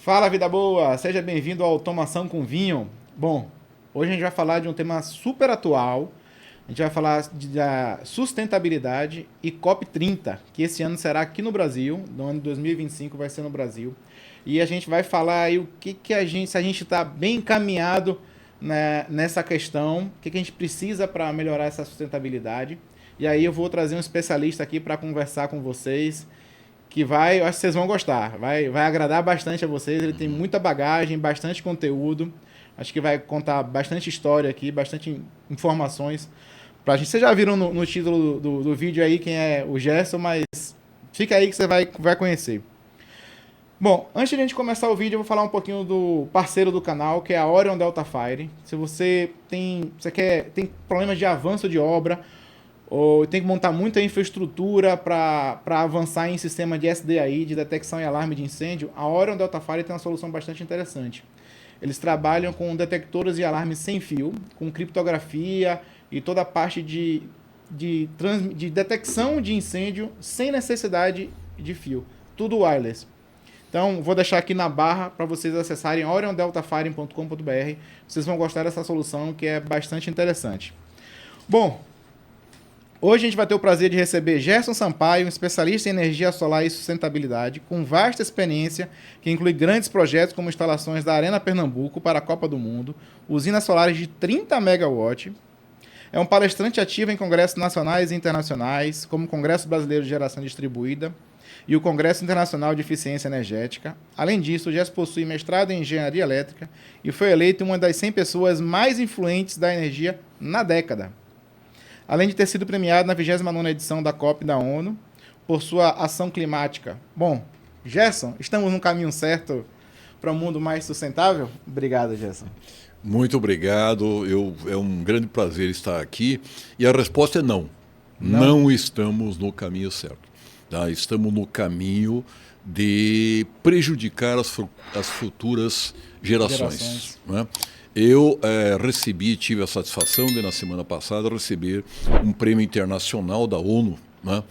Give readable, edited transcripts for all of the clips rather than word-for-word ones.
Fala, vida boa! Seja bem-vindo ao Automação com Vinho. Bom, hoje a gente vai falar de um tema super atual. A gente vai falar da sustentabilidade e COP30, que esse ano será aqui no Brasil, no ano de 2025 vai ser no Brasil. E a gente vai falar aí o que a gente, se a gente está bem encaminhado, né, nessa questão, o que a gente precisa para melhorar essa sustentabilidade. E aí eu vou trazer um especialista aqui para conversar com vocês, que vai, eu acho que vocês vão gostar, vai agradar bastante a vocês. Ele tem muita bagagem, bastante conteúdo, acho que vai contar bastante história aqui, bastante informações pra gente. Vocês já viram no título do vídeo aí quem é o Gerson, mas fica aí que você vai conhecer. Bom, antes de a gente começar o vídeo, eu vou falar um pouquinho do parceiro do canal, que é a Orion Delta Fire. Se você tem problemas de avanço de obra, ou tem que montar muita infraestrutura para avançar em sistema de SDAI, de detecção e alarme de incêndio, a Orion Delta Fire tem uma solução bastante interessante. Eles trabalham com detectores e alarmes sem fio, com criptografia e toda a parte de detecção de incêndio sem necessidade de fio. Tudo wireless. Então, vou deixar aqui na barra para vocês acessarem oriondeltafire.com.br. Vocês vão gostar dessa solução, que é bastante interessante. Bom, hoje a gente vai ter o prazer de receber Gerson Sampaio, um especialista em energia solar e sustentabilidade, com vasta experiência, que inclui grandes projetos como instalações da Arena Pernambuco para a Copa do Mundo, usinas solares de 30 MW. É um palestrante ativo em congressos nacionais e internacionais, como o Congresso Brasileiro de Geração Distribuída e o Congresso Internacional de Eficiência Energética. Além disso, Gerson possui mestrado em Engenharia Elétrica e foi eleito uma das 100 pessoas mais influentes da energia na década. Além de ter sido premiado na 29ª edição da COP da ONU por sua ação climática. Bom, Gerson, estamos no caminho certo para um mundo mais sustentável? Obrigado, Gerson. Muito obrigado, é um grande prazer estar aqui. E a resposta é não. Não estamos no caminho certo. Tá? Estamos no caminho de prejudicar as futuras gerações. Né? Eu tive a satisfação de, na semana passada, receber um prêmio internacional da ONU, né,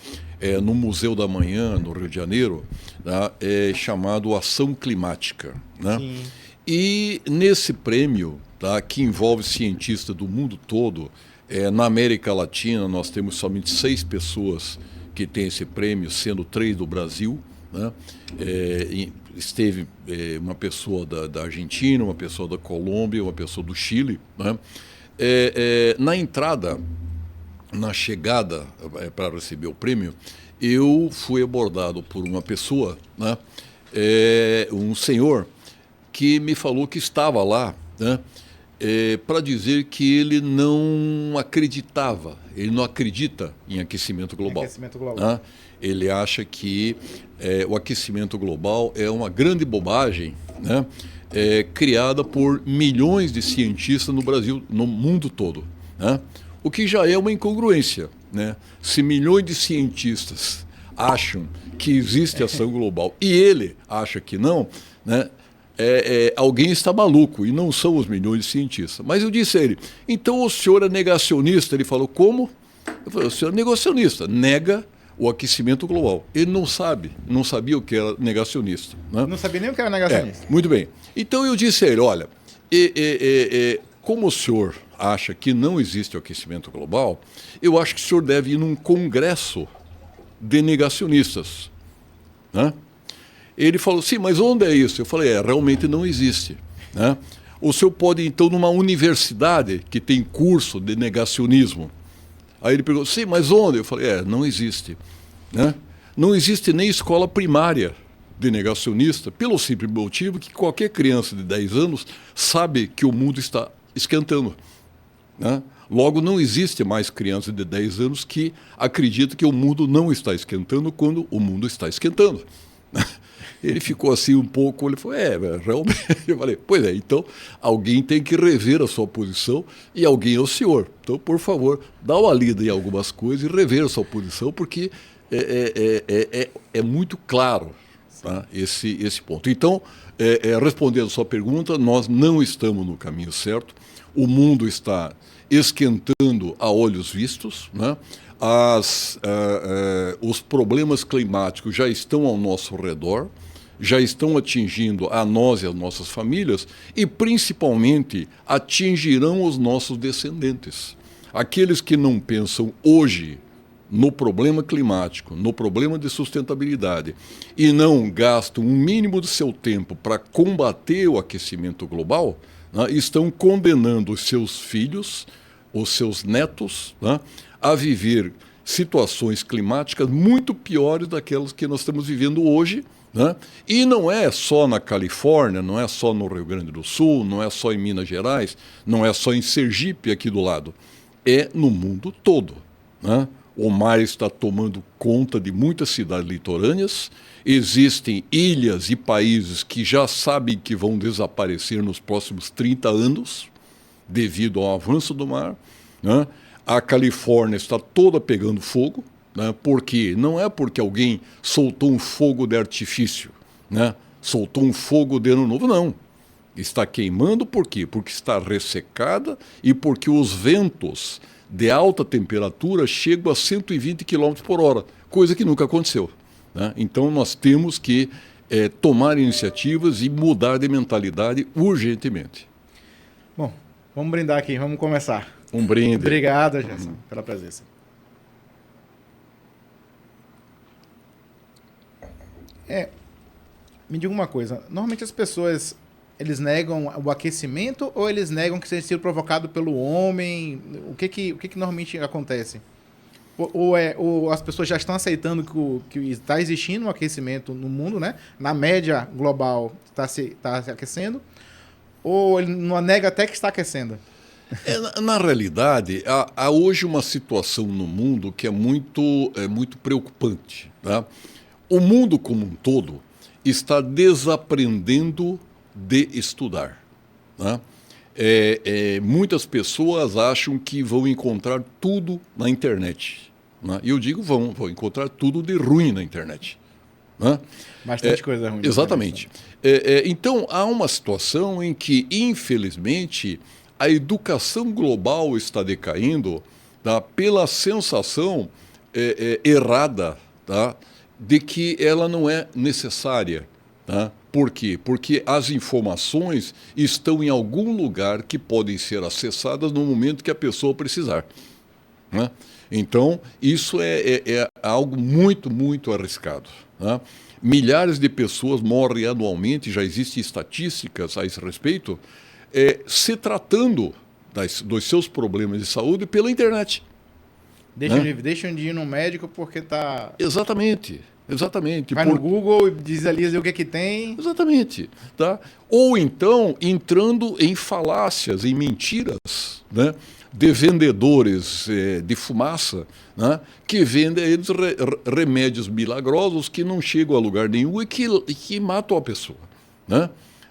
no Museu da Manhã, no Rio de Janeiro, tá, chamado Ação Climática. Né? Sim. E nesse prêmio, tá, que envolve cientistas do mundo todo, na América Latina nós temos somente 6 pessoas que têm esse prêmio, sendo 3 do Brasil. Né? Esteve uma pessoa da Argentina, uma pessoa da Colômbia, uma pessoa do Chile. Né? Na entrada, na chegada para receber o prêmio, eu fui abordado por uma pessoa, né? Um senhor, que me falou que estava lá, né? Para dizer que ele não acredita em aquecimento global. Né? Ele acha que o aquecimento global é uma grande bobagem, né? Criada por milhões de cientistas no Brasil, no mundo todo. Né? O que já é uma incongruência. Né? Se milhões de cientistas acham que existe ação global e ele acha que não, né? Alguém está maluco, e não são os milhões de cientistas. Mas eu disse a ele, então o senhor é negacionista? Ele falou, como? Eu falei, o senhor é negacionista, nega o aquecimento global. Ele não sabia o que era negacionista. Né? Não sabia nem o que era negacionista. Muito bem. Então eu disse a ele, olha, como o senhor acha que não existe o aquecimento global, eu acho que o senhor deve ir num congresso de negacionistas. Né? Ele falou, sim, mas onde é isso? Eu falei, realmente não existe. Né? O senhor pode ir, então, numa universidade que tem curso de negacionismo. Aí ele perguntou, sim, mas onde? Eu falei, não existe. Né? Não existe nem escola primária de negacionista, pelo simples motivo que qualquer criança de 10 anos sabe que o mundo está esquentando. Né? Logo, não existe mais criança de 10 anos que acredita que o mundo não está esquentando quando o mundo está esquentando. Ele ficou assim um pouco, ele falou, realmente. Eu falei, pois é, então alguém tem que rever a sua posição e alguém é o senhor. Então, por favor, dá uma lida em algumas coisas e rever a sua posição, porque é muito claro, tá, esse ponto. Então, respondendo a sua pergunta, nós não estamos no caminho certo. O mundo está esquentando a olhos vistos, né? Os problemas climáticos já estão ao nosso redor. já estão atingindo a nós e as nossas famílias e, principalmente, atingirão os nossos descendentes. Aqueles que não pensam hoje no problema climático, no problema de sustentabilidade e não gastam um mínimo do seu tempo para combater o aquecimento global, né, estão condenando os seus filhos, os seus netos, né, a viver situações climáticas muito piores daquelas que nós estamos vivendo hoje, né? E não é só na Califórnia, não é só no Rio Grande do Sul, não é só em Minas Gerais, não é só em Sergipe aqui do lado, é no mundo todo, né? O mar está tomando conta de muitas cidades litorâneas, existem ilhas e países que já sabem que vão desaparecer nos próximos 30 anos devido ao avanço do mar, né? A Califórnia está toda pegando fogo, né? Porque não é porque alguém soltou um fogo de artifício, né? Soltou um fogo de ano novo, não. Está queimando por quê? Porque está ressecada e porque os ventos de alta temperatura chegam a 120 km por hora, coisa que nunca aconteceu, né? Então nós temos que tomar iniciativas e mudar de mentalidade urgentemente. Bom, vamos brindar aqui, vamos começar. Um brinde. Obrigado, Gerson, pela presença. Me diga uma coisa, normalmente as pessoas, eles negam o aquecimento ou eles negam que seja sido provocado pelo homem? O que normalmente acontece? Ou as pessoas já estão aceitando que está existindo um aquecimento no mundo, né? Na média global está se aquecendo? Ou ele não nega até que está aquecendo? Na realidade, há hoje uma situação no mundo que é muito preocupante, tá? O mundo como um todo está desaprendendo de estudar, né? Muitas pessoas acham que vão encontrar tudo na internet, né? E eu digo vão encontrar tudo de ruim na internet, né? Bastante coisa ruim. Exatamente. Então, há uma situação em que, infelizmente, a educação global está decaindo, tá, pela sensação errada, tá, de que ela não é necessária. Tá? Por quê? Porque as informações estão em algum lugar que podem ser acessadas no momento que a pessoa precisar, né? Então, isso é algo muito, muito arriscado, né? Milhares de pessoas morrem anualmente, já existem estatísticas a esse respeito, se tratando dos seus problemas de saúde pela internet. Deixam de ir no médico porque está... Exatamente. Vai no Google e diz ali o que é que tem. Exatamente. Tá? Ou então entrando em falácias, em mentiras, né, de vendedores de fumaça, né, que vendem a eles remédios milagrosos que não chegam a lugar nenhum e que matam a pessoa, né?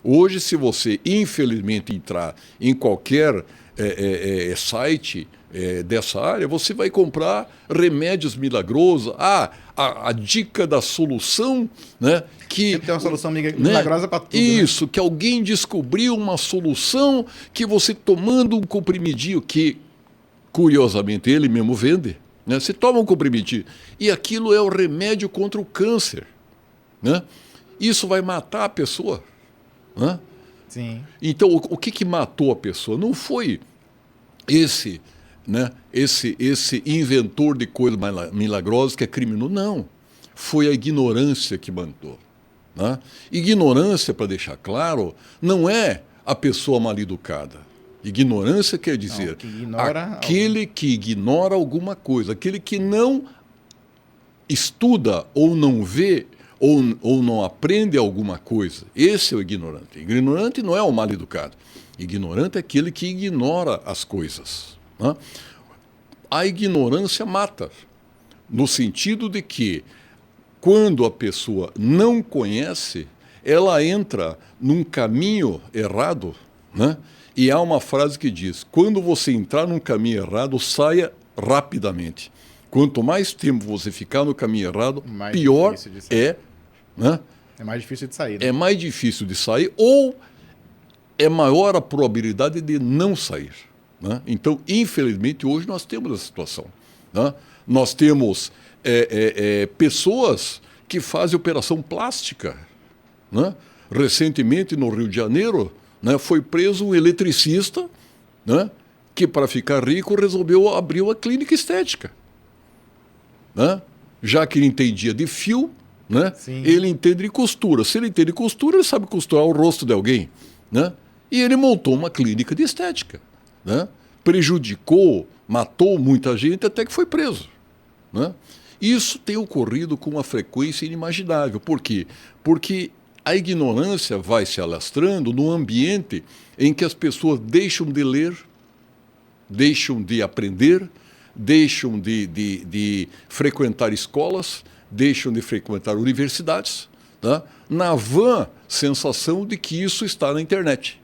Hoje, se você, infelizmente, entrar em qualquer site dessa área, você vai comprar remédios milagrosos. A dica da solução, né? Que tem uma solução milagrosa, né, para tudo. Isso, né? Que alguém descobriu uma solução que você tomando um comprimidinho, que, curiosamente, ele mesmo vende, né? Você toma um comprimidinho e aquilo é o remédio contra o câncer, né? Isso vai matar a pessoa. Hã? Sim. Então, o que matou a pessoa? Não foi esse inventor de coisas milagrosas que é criminoso, não. Foi a ignorância que matou, né? Ignorância, para deixar claro, não é a pessoa mal educada. Ignorância quer dizer aquele que ignora alguma coisa, aquele que não estuda ou não vê ou não aprende alguma coisa. Esse é o ignorante. Ignorante não é o mal educado. Ignorante é aquele que ignora as coisas, né? A ignorância mata, no sentido de que, quando a pessoa não conhece, ela entra num caminho errado, né? E há uma frase que diz: quando você entrar num caminho errado, saia rapidamente. Quanto mais tempo você ficar no caminho errado, pior é, né? É mais difícil de sair, né? É mais difícil de sair, ou é maior a probabilidade de não sair, né? Então, infelizmente, hoje nós temos essa situação, né? Nós temos pessoas que fazem operação plástica, né? Recentemente, no Rio de Janeiro, né, foi preso um eletricista, né, que, para ficar rico, resolveu abrir uma clínica estética. Né? Já que ele entendia de fio, né, ele entende de costura. Se ele entende de costura, ele sabe costurar o rosto de alguém. Né? E ele montou uma clínica de estética. Né? Prejudicou, matou muita gente até que foi preso. Né? Isso tem ocorrido com uma frequência inimaginável. Por quê? Porque a ignorância vai se alastrando num ambiente em que as pessoas deixam de ler, deixam de aprender, deixam de frequentar escolas, deixam de frequentar universidades, né? Na vã sensação de que isso está na internet.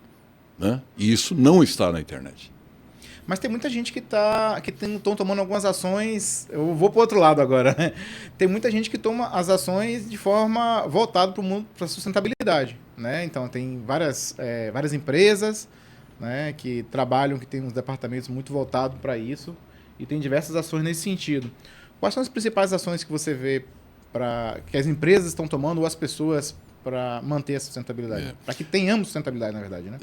Né? E isso não está na internet. Mas tem muita gente que estão tomando algumas ações. Eu vou para o outro lado agora. Né? Tem muita gente que toma as ações de forma voltada para o mundo, para a sustentabilidade. Né? Então, tem várias empresas, né, que trabalham, que têm uns departamentos muito voltados para isso, e tem diversas ações nesse sentido. Quais são as principais ações que você vê que as empresas estão tomando, ou as pessoas, para manter a sustentabilidade? Para que tenhamos sustentabilidade, na verdade, né?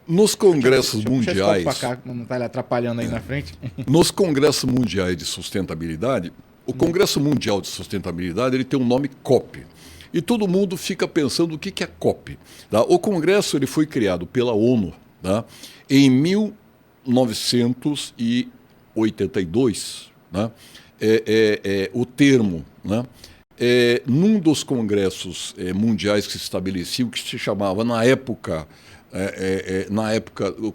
Nos congressos mundiais... Deixa eu cá, não está atrapalhando aí na frente. Nos congressos mundiais de sustentabilidade, o Congresso Mundial de Sustentabilidade ele tem um nome COP. E todo mundo fica pensando o que é COP. Tá? O Congresso ele foi criado pela ONU, tá, em 1982. Né? O termo... Né? Num dos congressos mundiais que se estabeleciam, que se chamava, na época,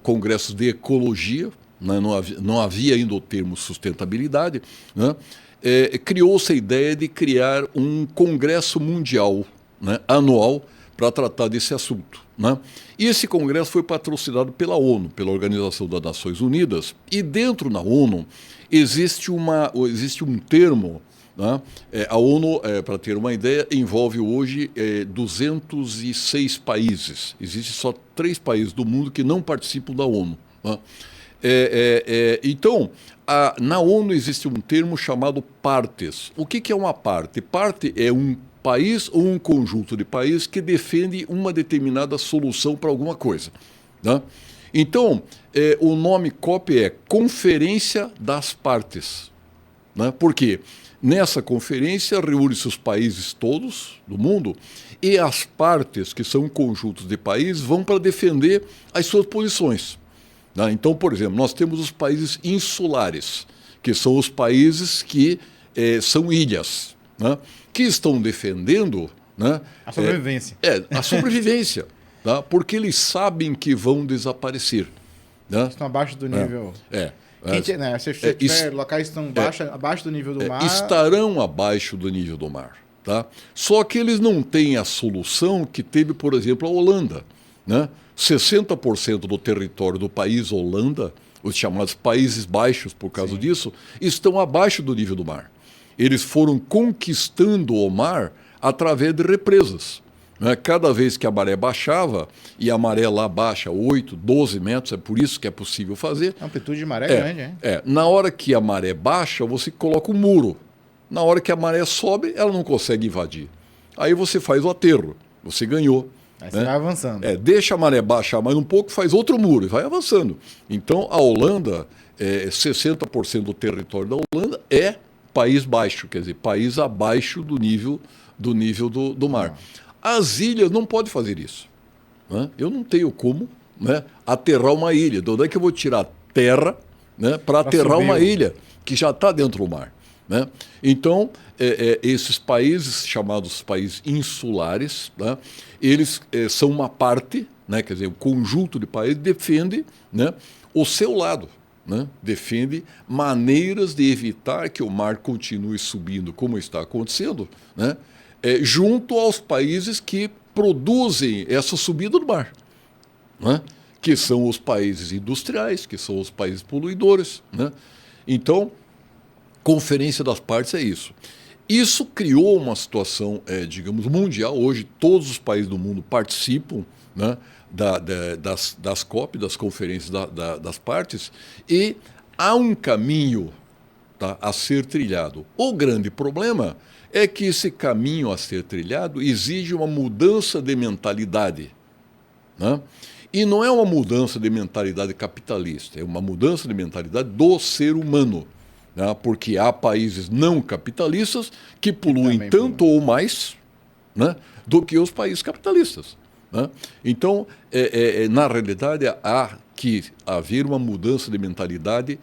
congressos de ecologia, né? Não havia ainda o termo sustentabilidade, né? Criou-se a ideia de criar um congresso mundial, né, anual, para tratar desse assunto. Né? E esse congresso foi patrocinado pela ONU, pela Organização das Nações Unidas, e dentro da ONU existe um termo. Né? A ONU, para ter uma ideia, envolve hoje 206 países. Existem só 3 países do mundo que não participam da ONU. Né? Então, na ONU existe um termo chamado partes. O que é uma parte? Parte é um país ou um conjunto de países que defende uma determinada solução para alguma coisa. Né? Então, o nome COP é Conferência das Partes. Né? Por quê? Nessa conferência reúne-se os países todos do mundo e as partes, que são conjuntos de países, vão para defender as suas posições. Né? Então, por exemplo, nós temos os países insulares, que são os países que são ilhas, né? Que estão defendendo... Né? A sobrevivência. A sobrevivência, tá? Porque eles sabem que vão desaparecer. Né? Estão abaixo do nível... Se tiver locais que estão abaixo do nível do mar... Estarão abaixo do nível do mar. Tá? Só que eles não têm a solução que teve, por exemplo, a Holanda. Né? 60% do território do país Holanda, os chamados Países Baixos por causa disso, estão abaixo do nível do mar. Eles foram conquistando o mar através de represas. Né? Cada vez que a maré baixava, e a maré lá baixa 8, 12 metros, é por isso que é possível fazer. A amplitude de maré é grande, hein? Na hora que a maré baixa, você coloca um muro. Na hora que a maré sobe, ela não consegue invadir. Aí você faz o aterro, você ganhou. Aí você vai avançando. Deixa a maré baixar mais um pouco, faz outro muro e vai avançando. Então, a Holanda, 60% do território da Holanda é país baixo, quer dizer, país abaixo do nível do mar. As ilhas não podem fazer isso. Né? Eu não tenho como, né, aterrar uma ilha. De onde é que eu vou tirar terra, né, para aterrar uma ilha que já está dentro do mar? Né? Então, esses países, chamados países insulares, né, eles são uma parte, né, quer dizer, o conjunto de países defende, né, o seu lado. Né, defende maneiras de evitar que o mar continue subindo como está acontecendo, né, junto aos países que produzem essa subida do mar, né, que são os países industriais, que são os países poluidores. Né. Então, Conferência das Partes é isso. Isso criou uma situação, digamos, mundial. Hoje, todos os países do mundo participam, né, das COP, das Conferências das Partes, e há um caminho, tá, a ser trilhado. O grande problema é que esse caminho a ser trilhado exige uma mudança de mentalidade, né? E não é uma mudança de mentalidade capitalista, é uma mudança de mentalidade do ser humano, né? Porque há países não capitalistas que poluem tanto ou mais, né, do que os países capitalistas, né? Então, na realidade, há que haver uma mudança de mentalidade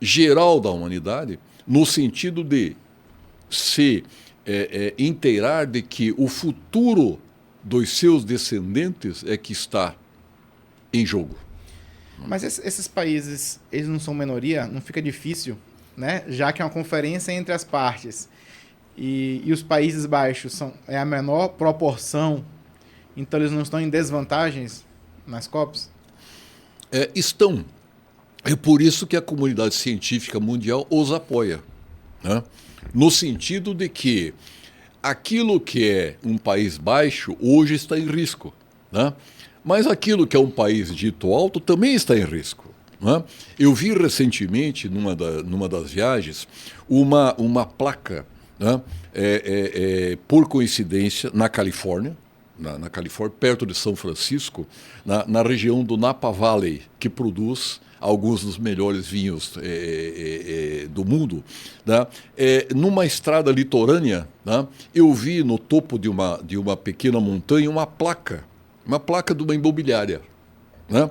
geral da humanidade, no sentido de se inteirar de que o futuro dos seus descendentes é que está em jogo. Mas esses países, eles não são minoria? Não fica difícil, né? Já que é uma conferência entre as partes e os Países Baixos é a menor proporção, então eles não estão em desvantagens nas COPs? Estão. É por isso que a comunidade científica mundial os apoia, né? No sentido de que aquilo que é um país baixo hoje está em risco, né? Mas aquilo que é um país dito alto também está em risco, né? Eu vi recentemente, numa das viagens, uma placa, né? Por coincidência, na Califórnia, na Califórnia, perto de São Francisco, na região do Napa Valley, que produz alguns dos melhores vinhos do mundo, né? Numa estrada litorânea, né? Eu vi no topo de uma pequena montanha uma placa de uma imobiliária, né?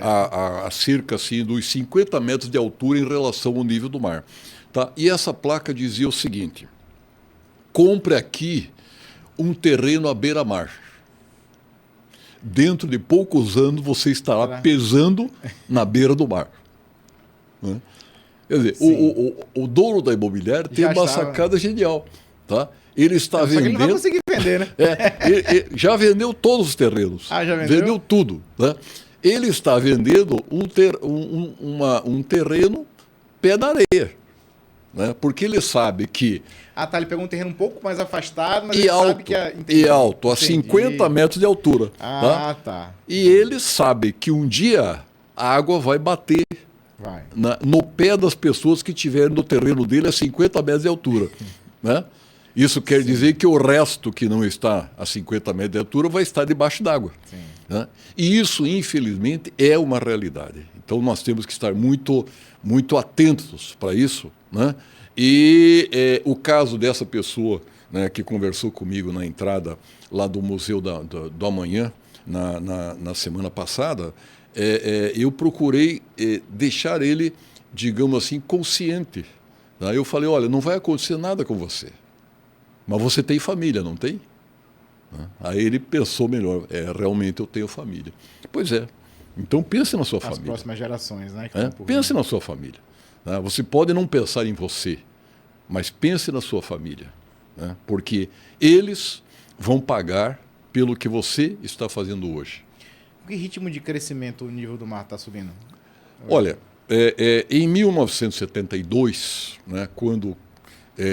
A cerca assim, dos 50 metros de altura em relação ao nível do mar. Tá? E essa placa dizia o seguinte: compre aqui um terreno à beira-mar. Dentro de poucos anos você estará pesando na beira do mar. Né? Quer dizer, o dono da imobiliária tem uma sacada genial. Tá? Ele está vendendo. Só que ele não vai conseguir vender, né? Ele já vendeu todos os terrenos. Ah, já vendeu? Vendeu tudo. Né? Ele está vendendo um terreno pé na areia. Né? Porque ele sabe que. Tá. Ele pegou um terreno um pouco mais afastado, mas ele sabe que e alto, a 50 metros de altura. Tá. E ele sabe que um dia a água vai bater no pé das pessoas que estiverem no terreno dele a 50 metros de altura. Né? Isso quer dizer que o resto que não está a 50 metros de altura vai estar debaixo d'água. Né? E isso, infelizmente, é uma realidade. Então nós temos que estar muito, muito atentos para isso, né? E o caso dessa pessoa, né, que conversou comigo na entrada lá do Museu do Amanhã, na semana passada, eu procurei deixar ele, digamos assim, consciente. Tá? Eu falei, olha, não vai acontecer nada com você, mas você tem família, não tem? Aí ele pensou melhor, realmente eu tenho família. Pois é, então pense na sua família. As próximas gerações, né? Pense na sua família. Né? Você pode não pensar em você, mas pense na sua família. Né? Porque eles vão pagar pelo que você está fazendo hoje. Que ritmo de crescimento o nível do mar está subindo? Olha, em 1972, né, quando,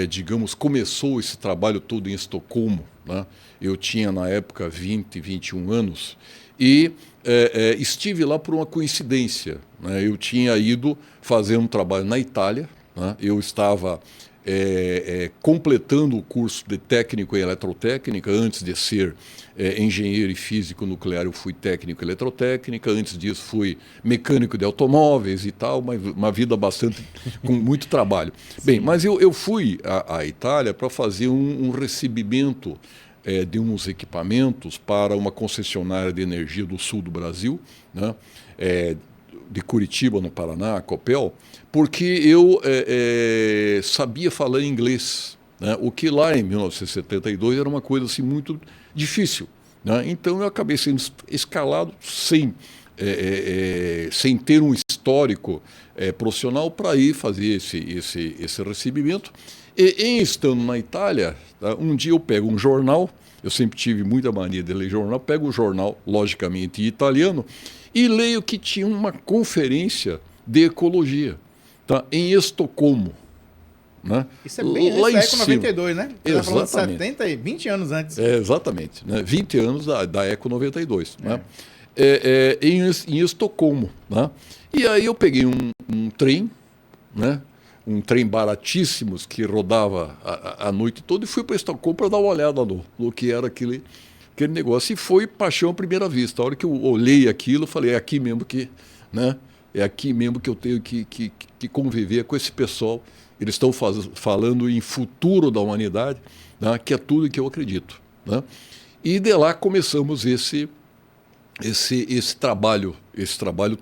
digamos, começou esse trabalho todo em Estocolmo, né, eu tinha na época 20, 21 anos, e estive lá por uma coincidência. Né, eu tinha ido fazer um trabalho na Itália, né, eu estava completando o curso de técnico em eletrotécnica. Antes de ser engenheiro e físico nuclear, eu fui técnico em eletrotécnica. Antes disso, fui mecânico de automóveis e tal, uma vida bastante com muito trabalho. Bem, mas eu fui à Itália para fazer um recebimento de uns equipamentos para uma concessionária de energia do sul do Brasil, né? De Curitiba, no Paraná, a Copel, porque eu sabia falar inglês, né? O que lá em 1972 era uma coisa assim, muito difícil. Né? Então eu acabei sendo escalado sem ter um histórico profissional para ir fazer esse recebimento. E em estando na Itália, tá? Um dia eu pego um jornal, eu sempre tive muita mania de ler jornal, pego o jornal, logicamente em italiano, e leio que tinha uma conferência de ecologia, tá? Em Estocolmo. Né? Isso é bem lá antes da Eco 92, né? Você está falando de 70 e 20 anos antes. Exatamente, né? 20 anos da Eco 92. Né? Em Estocolmo. Né? E aí eu peguei um trem, né? um trem baratíssimo que rodava a noite toda, e fui para Estocolmo para dar uma olhada no que era aquele negócio. E foi paixão à primeira vista. A hora que eu olhei aquilo, eu falei, é aqui mesmo que, né? É aqui mesmo que eu tenho que conviver com esse pessoal. Eles estão falando em futuro da humanidade, né? Que é tudo que eu acredito, né? E de lá começamos esse trabalho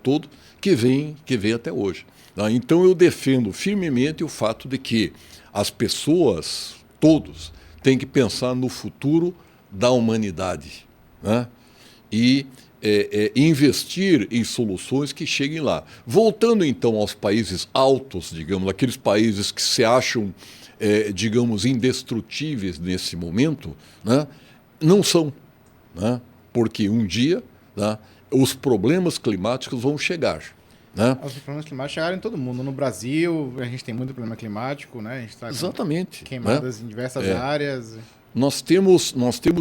todo que vem até hoje. Tá? Então eu defendo firmemente o fato de que as pessoas, todos, têm que pensar no futuro da humanidade, né? E investir em soluções que cheguem lá. Voltando então aos países altos, digamos, aqueles países que se acham, digamos, indestrutíveis nesse momento, né? Não são, né? Porque um dia, né, os problemas climáticos vão chegar, né? Os problemas climáticos chegaram em todo mundo. No Brasil, a gente tem muito problema climático, né? A gente está Exatamente, queimadas, né? em diversas áreas. Nós temos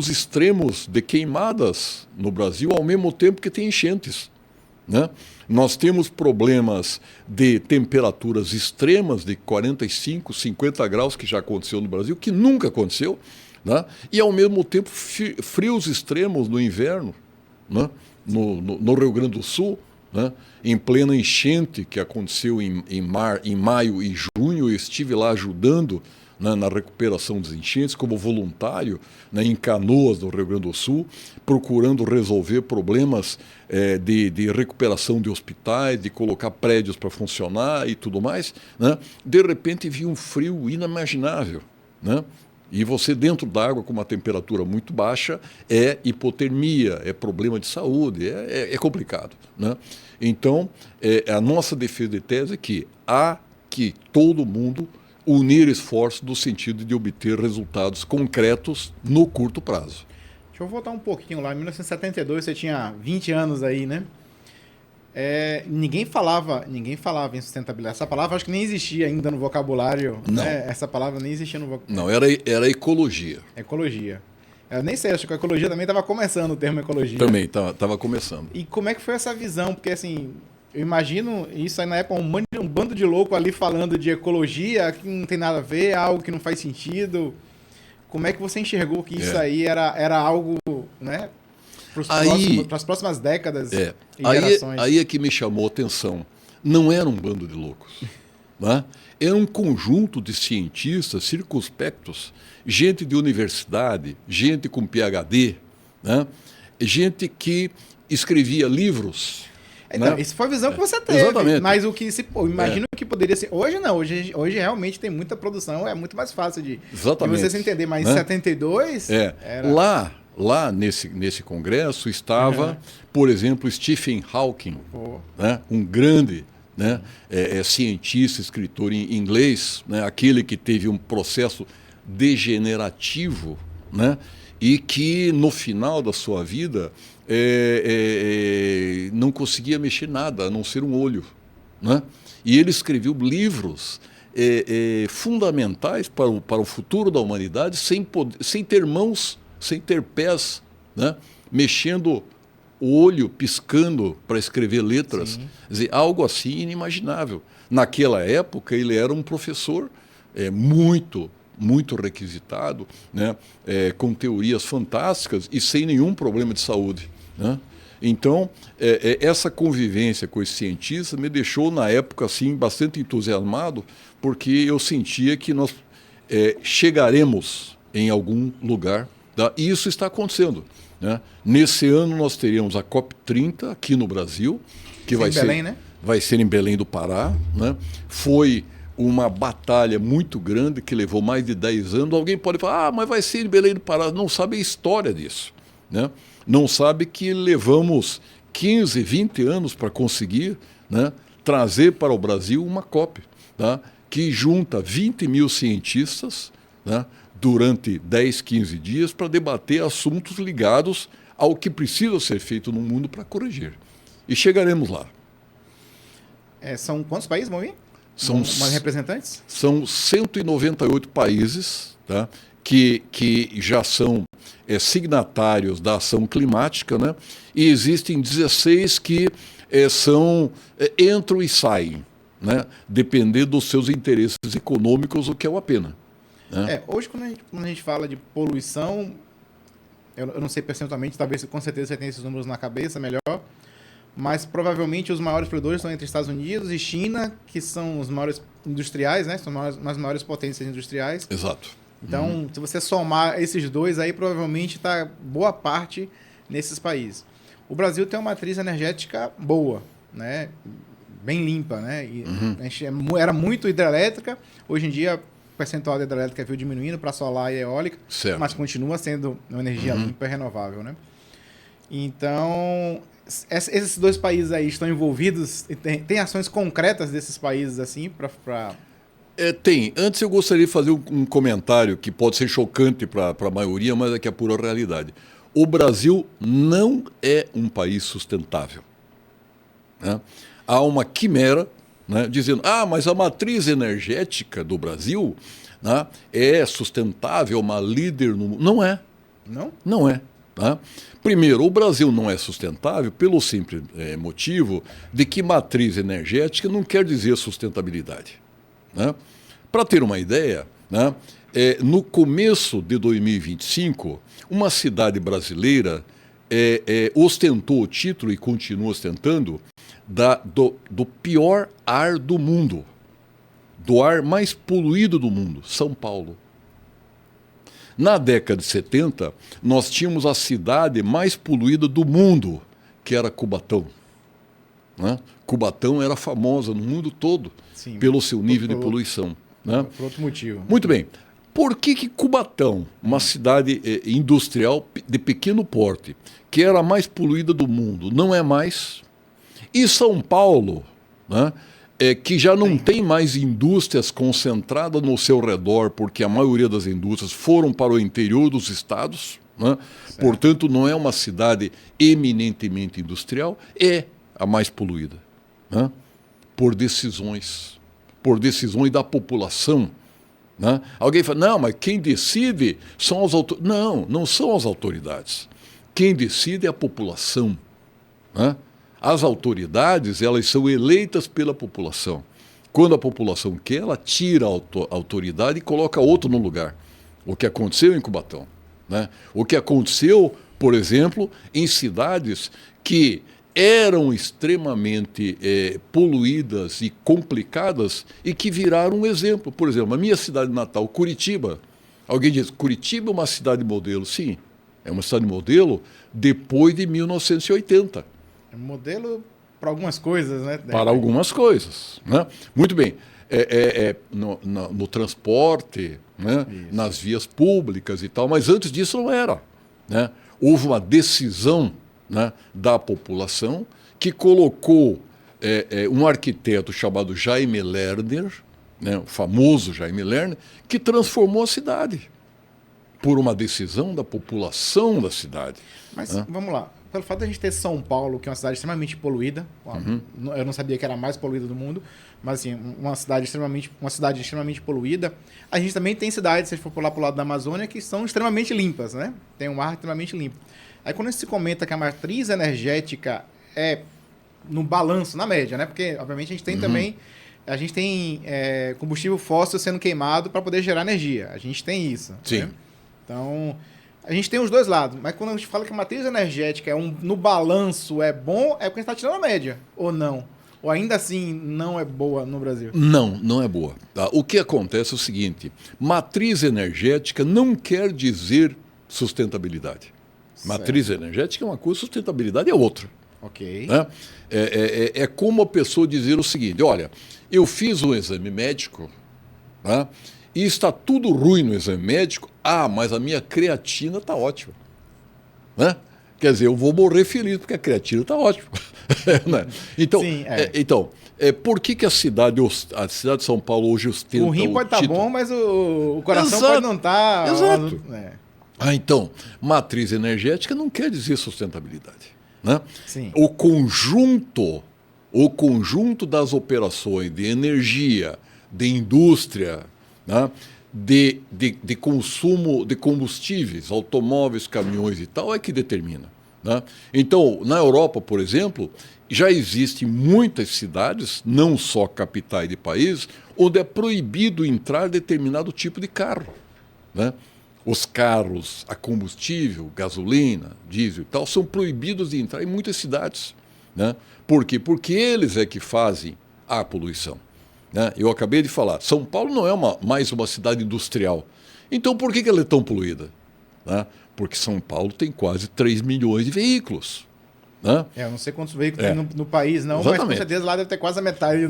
extremos de queimadas no Brasil ao mesmo tempo que tem enchentes, né? Nós temos problemas de temperaturas extremas de 45, 50 graus, que já aconteceu no Brasil, que nunca aconteceu, né? E ao mesmo tempo frios extremos no inverno, né? No Rio Grande do Sul, né? Em plena enchente que aconteceu em maio e junho, eu estive lá ajudando, né, na recuperação dos enchentes como voluntário, né, em Canoas, no Rio Grande do Sul, procurando resolver problemas de recuperação de hospitais, de colocar prédios para funcionar e tudo mais, né? De repente vi um frio inimaginável, né? E você dentro d'água com uma temperatura muito baixa é hipotermia, é problema de saúde, é complicado, né? Então, a nossa defesa de tese é que há que todo mundo unir esforços no sentido de obter resultados concretos no curto prazo. Deixa eu voltar um pouquinho lá. Em 1972 você tinha 20 anos aí, né? Ninguém falava em sustentabilidade. Essa palavra acho que nem existia ainda no vocabulário. Não. Né? Essa palavra nem existia no vocabulário. Não, era ecologia. Ecologia. Eu nem sei, acho que a ecologia também estava começando o termo ecologia. Também estava começando. E como é que foi essa visão? Porque assim, eu imagino isso aí na época, um bando de louco ali falando de ecologia, que não tem nada a ver, algo que não faz sentido. Como é que você enxergou que isso aí era algo, né, para as próximas décadas e gerações? Aí é que me chamou a atenção. Não era um bando de loucos, né? Era um conjunto de cientistas circunspectos, gente de universidade, gente com PhD, né? Gente que escrevia livros. Então, né? Isso foi a visão que você teve. Exatamente. Mas o que imagino que poderia ser. Hoje não, hoje realmente tem muita produção, é muito mais fácil de você se entender. Mas em 72. Era... Lá nesse congresso estava, por exemplo, Stephen Hawking, né? Um grande, né, cientista, escritor em inglês, né? Aquele que teve um processo degenerativo, né? E que no final da sua vida não conseguia mexer nada, a não ser um olho, né? E ele escreveu livros fundamentais para o futuro da humanidade sem ter mãos, sem ter pés, né? Mexendo o olho, piscando para escrever letras. Quer dizer, algo assim inimaginável. Naquela época, ele era um professor muito requisitado, né? Com teorias fantásticas e sem nenhum problema de saúde, né? Então, essa convivência com esse cientista me deixou, na época, assim, bastante entusiasmado, porque eu sentia que nós chegaremos em algum lugar, tá? E isso está acontecendo, né? Nesse ano nós teríamos a COP30 aqui no Brasil, que vai ser, Belém, né? Vai ser em Belém do Pará, né? Foi uma batalha muito grande que levou mais de 10 anos. Alguém pode falar, mas vai ser em Belém do Pará. Não sabe a história disso, né? Não sabe que levamos 15, 20 anos para conseguir, né, trazer para o Brasil uma COP, tá, que junta 20 mil cientistas, né, durante 10, 15 dias para debater assuntos ligados ao que precisa ser feito no mundo para corrigir. E chegaremos lá. São quantos países, Moí? São representantes? São 198 países, tá, que já são signatários da ação climática, né? E existem 16 que entram e saem, né, depender dos seus interesses econômicos, o que é uma pena. Né? Hoje, quando a gente fala de poluição, eu não sei percentualmente, talvez com certeza você tenha esses números na cabeça melhor, mas provavelmente os maiores poluidores estão entre Estados Unidos e China, que são os maiores industriais, né? São as maiores potências industriais. Exato. Então, se você somar esses dois aí, provavelmente está boa parte nesses países. O Brasil tem uma matriz energética boa, né? Bem limpa, né? E a gente era muito hidrelétrica, hoje em dia o percentual da hidrelétrica veio diminuindo para solar e eólica, certo. mas continua sendo uma energia limpa e renovável, né? Então, esses dois países aí estão envolvidos, tem ações concretas desses países assim para... Tem. Antes eu gostaria de fazer um comentário que pode ser chocante para a maioria, mas é que é pura realidade. O Brasil não é um país sustentável. Né? Há uma quimera, né, dizendo, mas a matriz energética do Brasil, né, é sustentável, uma líder no mundo. Não é. Não? Não é. Tá? Primeiro, o Brasil não é sustentável pelo simples motivo de que matriz energética não quer dizer sustentabilidade. Né? Para ter uma ideia, né, no começo de 2025, uma cidade brasileira ostentou o título e continua ostentando do pior ar do mundo, do ar mais poluído do mundo, São Paulo. Na década de 70, nós tínhamos a cidade mais poluída do mundo, que era Cubatão. Né? Cubatão era famosa no mundo todo. Sim, pelo seu nível de poluição. Né? Por outro motivo. Muito bem. Por que Cubatão, uma cidade industrial de pequeno porte, que era a mais poluída do mundo, não é mais? E São Paulo, né, que já não tem mais indústrias concentradas no seu redor, porque a maioria das indústrias foram para o interior dos estados, né? Portanto, não é uma cidade eminentemente industrial, é a mais poluída. Né? Por decisões da população. Né? Alguém fala, não, mas quem decide são as autoridades. Não, não são as autoridades. Quem decide é a população. Né? As autoridades, elas são eleitas pela população. Quando a população quer, ela tira a autoridade e coloca outro no lugar. O que aconteceu em Cubatão. Né? O que aconteceu, por exemplo, em cidades que eram extremamente poluídas e complicadas e que viraram um exemplo. Por exemplo, a minha cidade natal, Curitiba. Alguém diz, Curitiba é uma cidade modelo? Sim, é uma cidade modelo depois de 1980. É um modelo para algumas coisas, né? Para algumas coisas. Né? Muito bem. No transporte, né? Nas vias públicas e tal, mas antes disso não era. Né? Houve uma decisão, né, da população, que colocou um arquiteto chamado Jaime Lerner, né, o famoso Jaime Lerner, que transformou a cidade por uma decisão da população da cidade. Mas vamos lá, pelo fato de a gente ter São Paulo, que é uma cidade extremamente poluída, eu não sabia que era a mais poluída do mundo, mas assim, uma cidade extremamente poluída, a gente também tem cidades, se a gente for pular para o lado da Amazônia, que são extremamente limpas, né? Tem um ar extremamente limpo. Aí quando se comenta que a matriz energética é no balanço, na média, né? Porque, obviamente, a gente tem também... A gente tem combustível fóssil sendo queimado para poder gerar energia. A gente tem isso. Sim. Né? Então, a gente tem os dois lados. Mas quando a gente fala que a matriz energética no balanço é bom, é porque a gente está tirando a média. Ou não? Ou ainda assim não é boa no Brasil? Não, não é boa. Tá? O que acontece é o seguinte. Matriz energética não quer dizer sustentabilidade. Matriz energética é uma coisa, sustentabilidade é outra. Ok. Né? É como a pessoa dizer o seguinte, olha, eu fiz um exame médico, né, e está tudo ruim no exame médico, mas a minha creatina está ótima. Né? Quer dizer, eu vou morrer feliz porque a creatina está ótima. Né? Então, Sim, por que a cidade de São Paulo hoje ostenta o rim pode estar bom, mas o coração pode não estar... Exato. Então, matriz energética não quer dizer sustentabilidade. Né? Sim. O conjunto das operações de energia, de indústria, né? de consumo de combustíveis, automóveis, caminhões e tal, é que determina. Né? Então, na Europa, por exemplo, já existem muitas cidades, não só capitais de países, onde é proibido entrar determinado tipo de carro. Né? Os carros a combustível, gasolina, diesel e tal, são proibidos de entrar em muitas cidades. Né? Por quê? Porque eles é que fazem a poluição. Né? Eu acabei de falar, São Paulo não é mais uma cidade industrial. Então, por que ela é tão poluída? Né? Porque São Paulo tem quase 3 milhões de veículos. Né? Eu não sei quantos veículos tem no país, não, Exatamente. mas com certeza lá deve ter quase a metade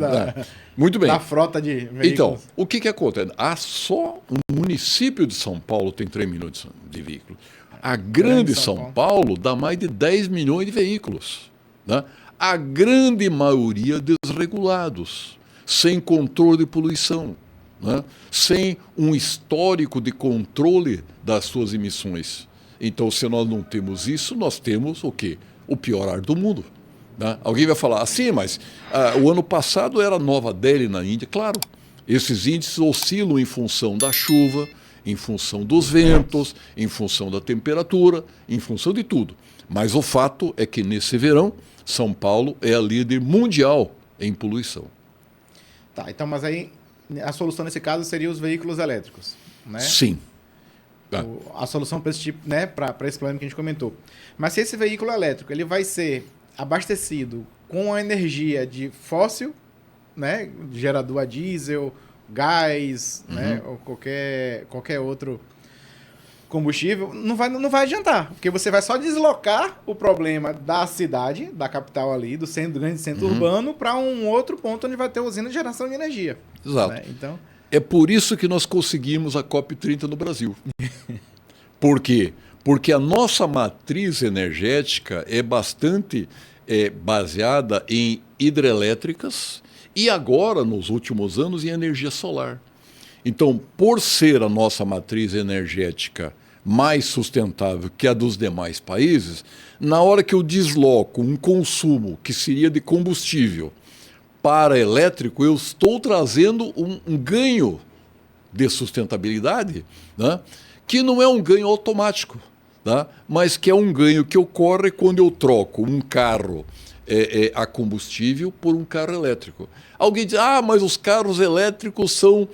Muito bem. da frota de veículos. Então, o que acontece? Só o município de São Paulo tem 3 milhões de veículos. A grande São Paulo dá mais de 10 milhões de veículos. Né? A grande maioria desregulados, sem controle de poluição, né? Sem um histórico de controle das suas emissões. Então, se nós não temos isso, nós temos o quê? O pior ar do mundo. Né? Alguém vai falar assim, mas o ano passado era Nova Delhi na Índia. Claro, esses índices oscilam em função da chuva, em função dos ventos, em função da temperatura, em função de tudo. Mas o fato é que nesse verão, São Paulo é a líder mundial em poluição. Tá, então, mas aí a solução nesse caso seria os veículos elétricos, né? Sim. A solução para esse tipo, né, para esse problema que a gente comentou. Mas se esse veículo elétrico ele vai ser abastecido com a energia de fóssil, né, gerador a diesel, gás, né, ou qualquer outro combustível, não vai adiantar, porque você vai só deslocar o problema da cidade, da capital ali, do grande centro urbano, para um outro ponto onde vai ter usina de geração de energia. Exato. Né? Então, é por isso que nós conseguimos a COP30 no Brasil. Por quê? Porque a nossa matriz energética é bastante baseada em hidrelétricas e agora, nos últimos anos, em energia solar. Então, por ser a nossa matriz energética mais sustentável que a dos demais países, na hora que eu desloco um consumo que seria de combustível para elétrico, eu estou trazendo um ganho de sustentabilidade, né? Que não é um ganho automático, tá? Mas que é um ganho que ocorre quando eu troco um carro a combustível por um carro elétrico. Alguém diz, mas os carros elétricos são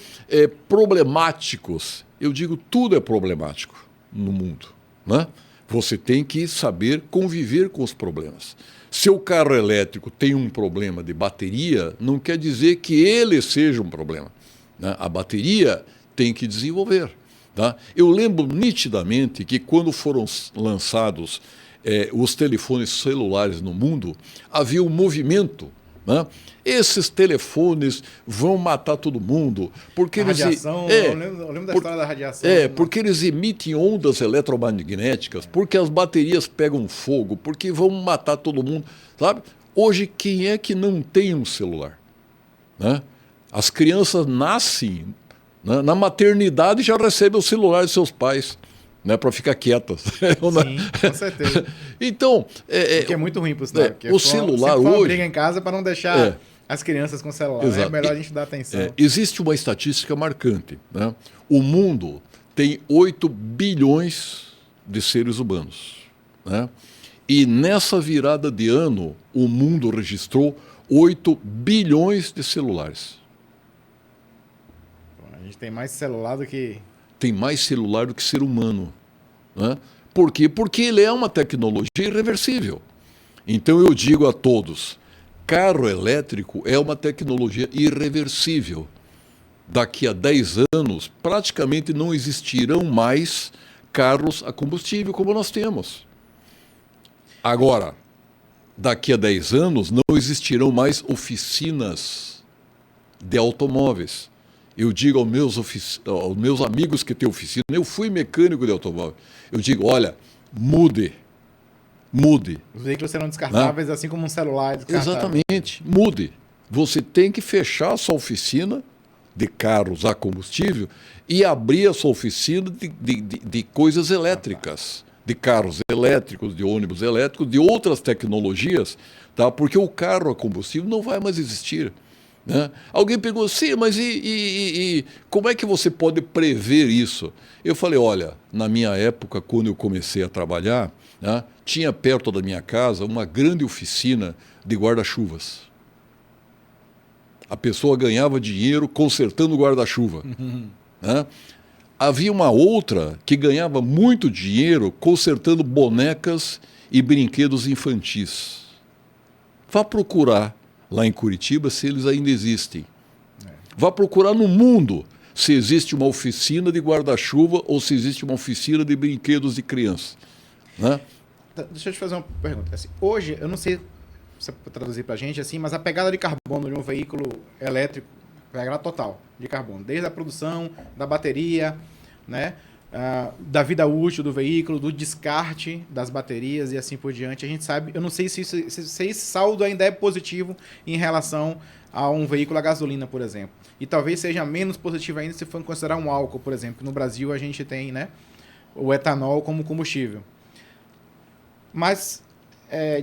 problemáticos. Eu digo, tudo é problemático no mundo. Né? Você tem que saber conviver com os problemas. Se o carro elétrico tem um problema de bateria, não quer dizer que ele seja um problema. Né? A bateria tem que desenvolver. Tá? Eu lembro nitidamente que quando foram lançados os telefones celulares no mundo, havia um movimento. Né? Esses telefones vão matar todo mundo. Porque radiação, eu lembro da história da radiação. Porque eles emitem ondas eletromagnéticas, porque as baterias pegam fogo, porque vão matar todo mundo. Sabe? Hoje, quem é que não tem um celular? Né? As crianças nascem, né, na maternidade, já recebem o celular de seus pais. Né, para ficar quietas. Sim, com certeza. Então, que é muito ruim para o celular. O celular hoje briga em casa para não deixar as crianças com celular. Exato. É melhor a gente dar atenção. Existe uma estatística marcante. Né? O mundo tem 8 bilhões de seres humanos. Né? E nessa virada de ano, o mundo registrou 8 bilhões de celulares. A gente tem mais celular do que... Tem mais celular do que ser humano. Né? Por quê? Porque ele é uma tecnologia irreversível. Então eu digo a todos, carro elétrico é uma tecnologia irreversível. Daqui a 10 anos, praticamente não existirão mais carros a combustível como nós temos. Agora, daqui a 10 anos, não existirão mais oficinas de automóveis. Eu digo aos meus amigos que têm oficina, eu fui mecânico de automóvel, eu digo, olha, mude. Os veículos serão descartáveis, assim como um celular descartável. Exatamente, mude. Você tem que fechar a sua oficina de carros a combustível e abrir a sua oficina de coisas elétricas, de carros elétricos, de ônibus elétricos, de outras tecnologias, tá? Porque o carro a combustível não vai mais existir. Né? Alguém perguntou, sim, mas como é que você pode prever isso? Eu falei, olha, na minha época, quando eu comecei a trabalhar, né, tinha perto da minha casa uma grande oficina de guarda-chuvas. A pessoa ganhava dinheiro consertando o guarda-chuva. Né? Havia uma outra que ganhava muito dinheiro consertando bonecas e brinquedos infantis. Vá procurar lá em Curitiba se eles ainda existem. Vá procurar no mundo se existe uma oficina de guarda-chuva ou se existe uma oficina de brinquedos de criança. Né? Deixa eu te fazer uma pergunta. Assim, hoje, eu não sei se você pode traduzir para a gente, assim, mas a pegada de carbono de um veículo elétrico, pegada total de carbono, desde a produção, da bateria, né, da vida útil do veículo, do descarte das baterias e assim por diante. A gente sabe, eu não sei se esse saldo ainda é positivo em relação a um veículo a gasolina, por exemplo. E talvez seja menos positivo ainda se for considerar um álcool, por exemplo. No Brasil a gente tem, né, o etanol como combustível. Mas,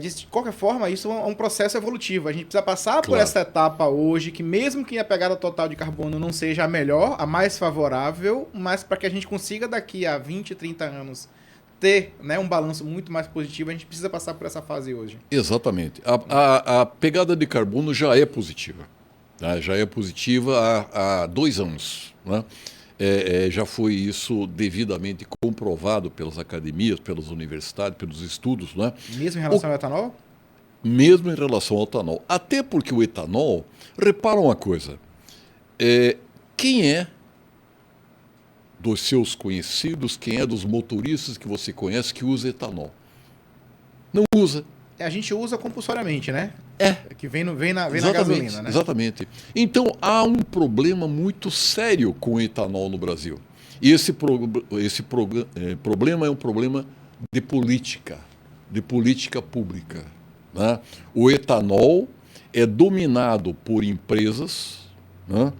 de qualquer forma, isso é um processo evolutivo. A gente precisa passar por essa etapa hoje, que mesmo que a pegada total de carbono não seja a melhor, a mais favorável, mas para que a gente consiga daqui a 20, 30 anos ter, né, um balanço muito mais positivo, a gente precisa passar por essa fase hoje. Exatamente. A pegada de carbono já é positiva. Tá? Já é positiva há 2 anos. Né? Já foi isso devidamente comprovado pelas academias, pelas universidades, pelos estudos. Né? Mesmo em relação ao etanol? Mesmo em relação ao etanol. Até porque o etanol, repara uma coisa, quem é dos seus conhecidos, quem é dos motoristas que você conhece que usa etanol? Não usa. A gente usa compulsoriamente, né? Que vem na gasolina, né? Exatamente. Então, há um problema muito sério com o etanol no Brasil. E esse problema é um problema de política pública. Né? O etanol é dominado por empresas, né?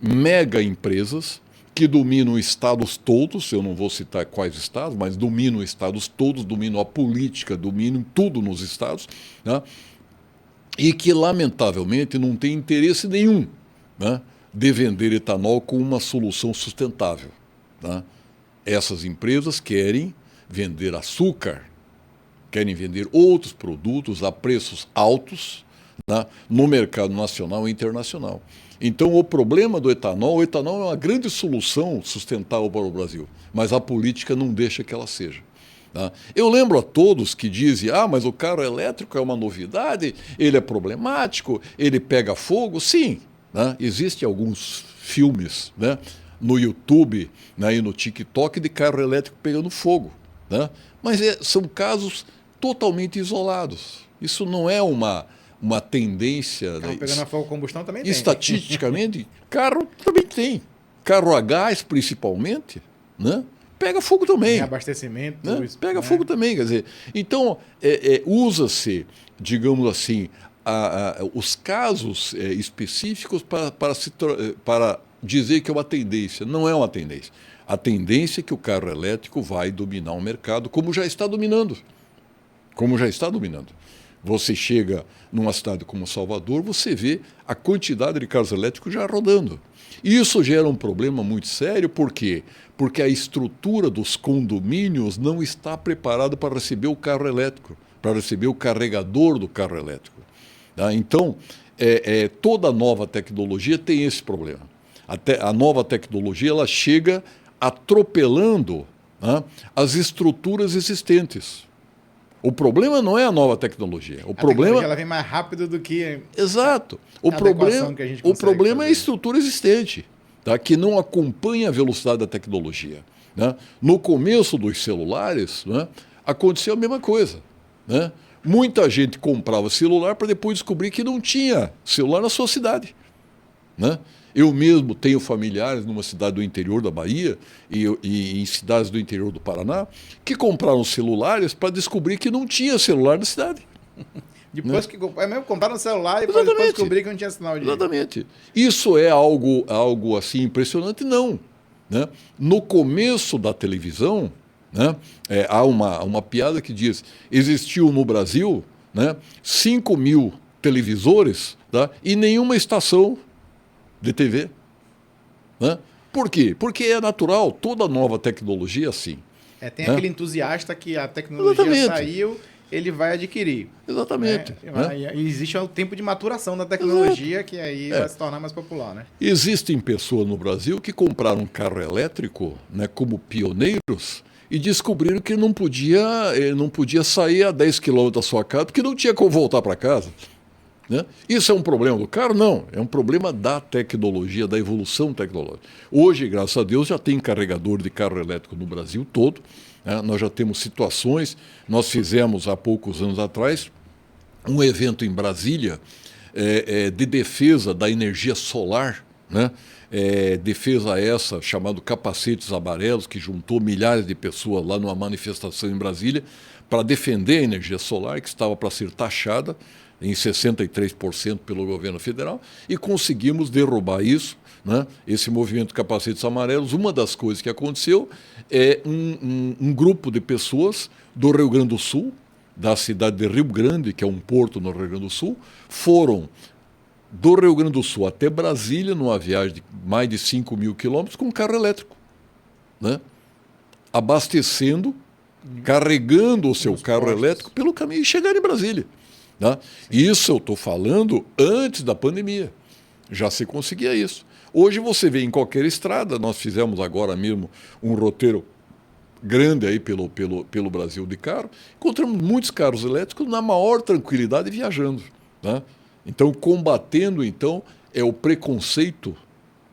Mega empresas, que dominam estados todos, eu não vou citar quais estados, mas dominam estados todos, dominam a política, dominam tudo nos estados, né? E que, lamentavelmente, não tem interesse nenhum, né, de vender etanol com uma solução sustentável. Né? Essas empresas querem vender açúcar, querem vender outros produtos a preços altos, né, no mercado nacional e internacional. Então, o problema do etanol, o etanol é uma grande solução sustentável para o Brasil, mas a política não deixa que ela seja. Tá? Eu lembro a todos que dizem, mas o carro elétrico é uma novidade, ele é problemático, ele pega fogo. Sim, né? Existem alguns filmes, né, no YouTube, né, e no TikTok de carro elétrico pegando fogo. Né? Mas são casos totalmente isolados. Isso não é uma tendência. Carro pegando fogo, combustão também tem. Estatisticamente, carro também tem. Carro a gás, principalmente, né? Pega fogo também. Abastecimento. Né? Pega fogo também. Quer dizer, então, usa-se, digamos assim, os casos específicos para dizer que é uma tendência. Não é uma tendência. A tendência é que o carro elétrico vai dominar o mercado, como já está dominando. Você chega numa cidade como Salvador, você vê a quantidade de carros elétricos já rodando. E isso gera um problema muito sério, por quê? Porque a estrutura dos condomínios não está preparada para receber o carro elétrico, para receber o carregador do carro elétrico. Tá? Então, toda nova tecnologia tem esse problema. A nova tecnologia ela chega atropelando, né, as estruturas existentes. O problema não é a nova tecnologia. O problema ela vem mais rápido do que. Exato. O problema é a estrutura existente, tá? Que não acompanha a velocidade da tecnologia. Né? No começo dos celulares, né, aconteceu a mesma coisa. Né? Muita gente comprava celular para depois descobrir que não tinha celular na sua cidade. Né? Eu mesmo tenho familiares numa cidade do interior da Bahia e em cidades do interior do Paraná que compraram celulares para descobrir que não tinha celular na cidade. Depois, né? Que mesmo compraram celular e depois descobrir que não tinha sinal de... Exatamente. Isso é algo assim impressionante? Não. Né? No começo da televisão, né, há uma piada que diz: existiu no Brasil, né, 5.000 televisores tá? E nenhuma estação de TV. Né? Por quê? Porque é natural, toda nova tecnologia é assim. Tem aquele entusiasta que a tecnologia saiu, ele vai adquirir. Exatamente. Né? E existe o tempo de maturação da tecnologia, que aí vai se tornar mais popular. Né? Existem pessoas no Brasil que compraram um carro elétrico, né, como pioneiros e descobriram que não podia sair a 10 quilômetros da sua casa porque não tinha como voltar para casa. Né? Isso é um problema do carro? Não, é um problema da tecnologia, da evolução tecnológica. Hoje, graças a Deus, já tem carregador de carro elétrico no Brasil todo. Né? Nós já temos situações, nós fizemos há poucos anos atrás um evento em Brasília de defesa da energia solar, né? Defesa essa chamada Capacetes Amarelos, que juntou milhares de pessoas lá numa manifestação em Brasília para defender a energia solar, que estava para ser taxada em 63% pelo governo federal, e conseguimos derrubar isso, né? Esse movimento Capacetes Amarelos. Uma das coisas que aconteceu é um grupo de pessoas do Rio Grande do Sul, da cidade de Rio Grande, que é um porto no Rio Grande do Sul, foram do Rio Grande do Sul até Brasília, numa viagem de mais de 5 mil quilômetros, com um carro elétrico, né? Abastecendo, carregando o seu carro elétrico pelo caminho e chegar em Brasília. Né? Isso eu estou falando antes da pandemia. Já se conseguia isso. Hoje você vê em qualquer estrada, nós fizemos agora mesmo um roteiro grande aí pelo Brasil de carro, encontramos muitos carros elétricos na maior tranquilidade viajando. Né? Então, combatendo o preconceito,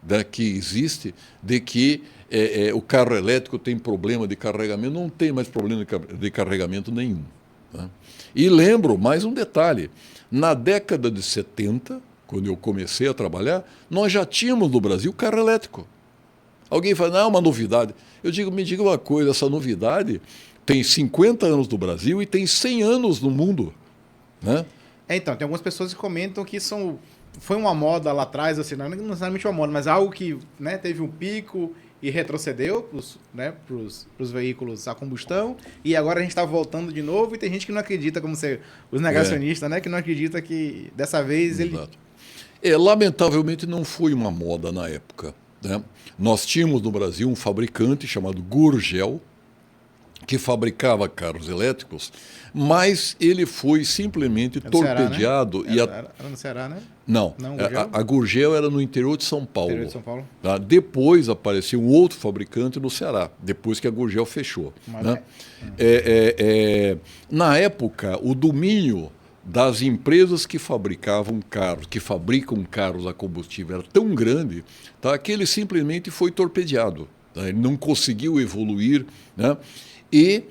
né, que existe de que o carro elétrico tem problema de carregamento. Não tem mais problema de carregamento nenhum. Né? E lembro mais um detalhe: na década de 70, quando eu comecei a trabalhar, nós já tínhamos no Brasil carro elétrico. Alguém fala, não, é uma novidade. Eu digo, me diga uma coisa, essa novidade tem 50 anos no Brasil e tem 100 anos no mundo. Né? Então, tem algumas pessoas que comentam que foi uma moda lá atrás, assim, não necessariamente uma moda, mas algo que, né, teve um pico e retrocedeu pros veículos a combustão, e agora a gente está voltando de novo, e tem gente que não acredita, como os negacionistas, né, que não acredita que dessa vez Exato. Lamentavelmente não foi uma moda na época. Né? Nós tínhamos no Brasil um fabricante chamado Gurgel, que fabricava carros elétricos, mas ele foi simplesmente torpedeado. Ceará, né? Era no Ceará, né? Não, a Gurgel era no interior de São Paulo. Interior de São Paulo. Tá? Depois apareceu um outro fabricante no Ceará, depois que a Gurgel fechou. Né? Na época, o domínio das empresas que fabricavam carros, que fabricam carros a combustível, era tão grande, tá, que ele simplesmente foi torpedeado. Tá? Ele não conseguiu evoluir. Né? E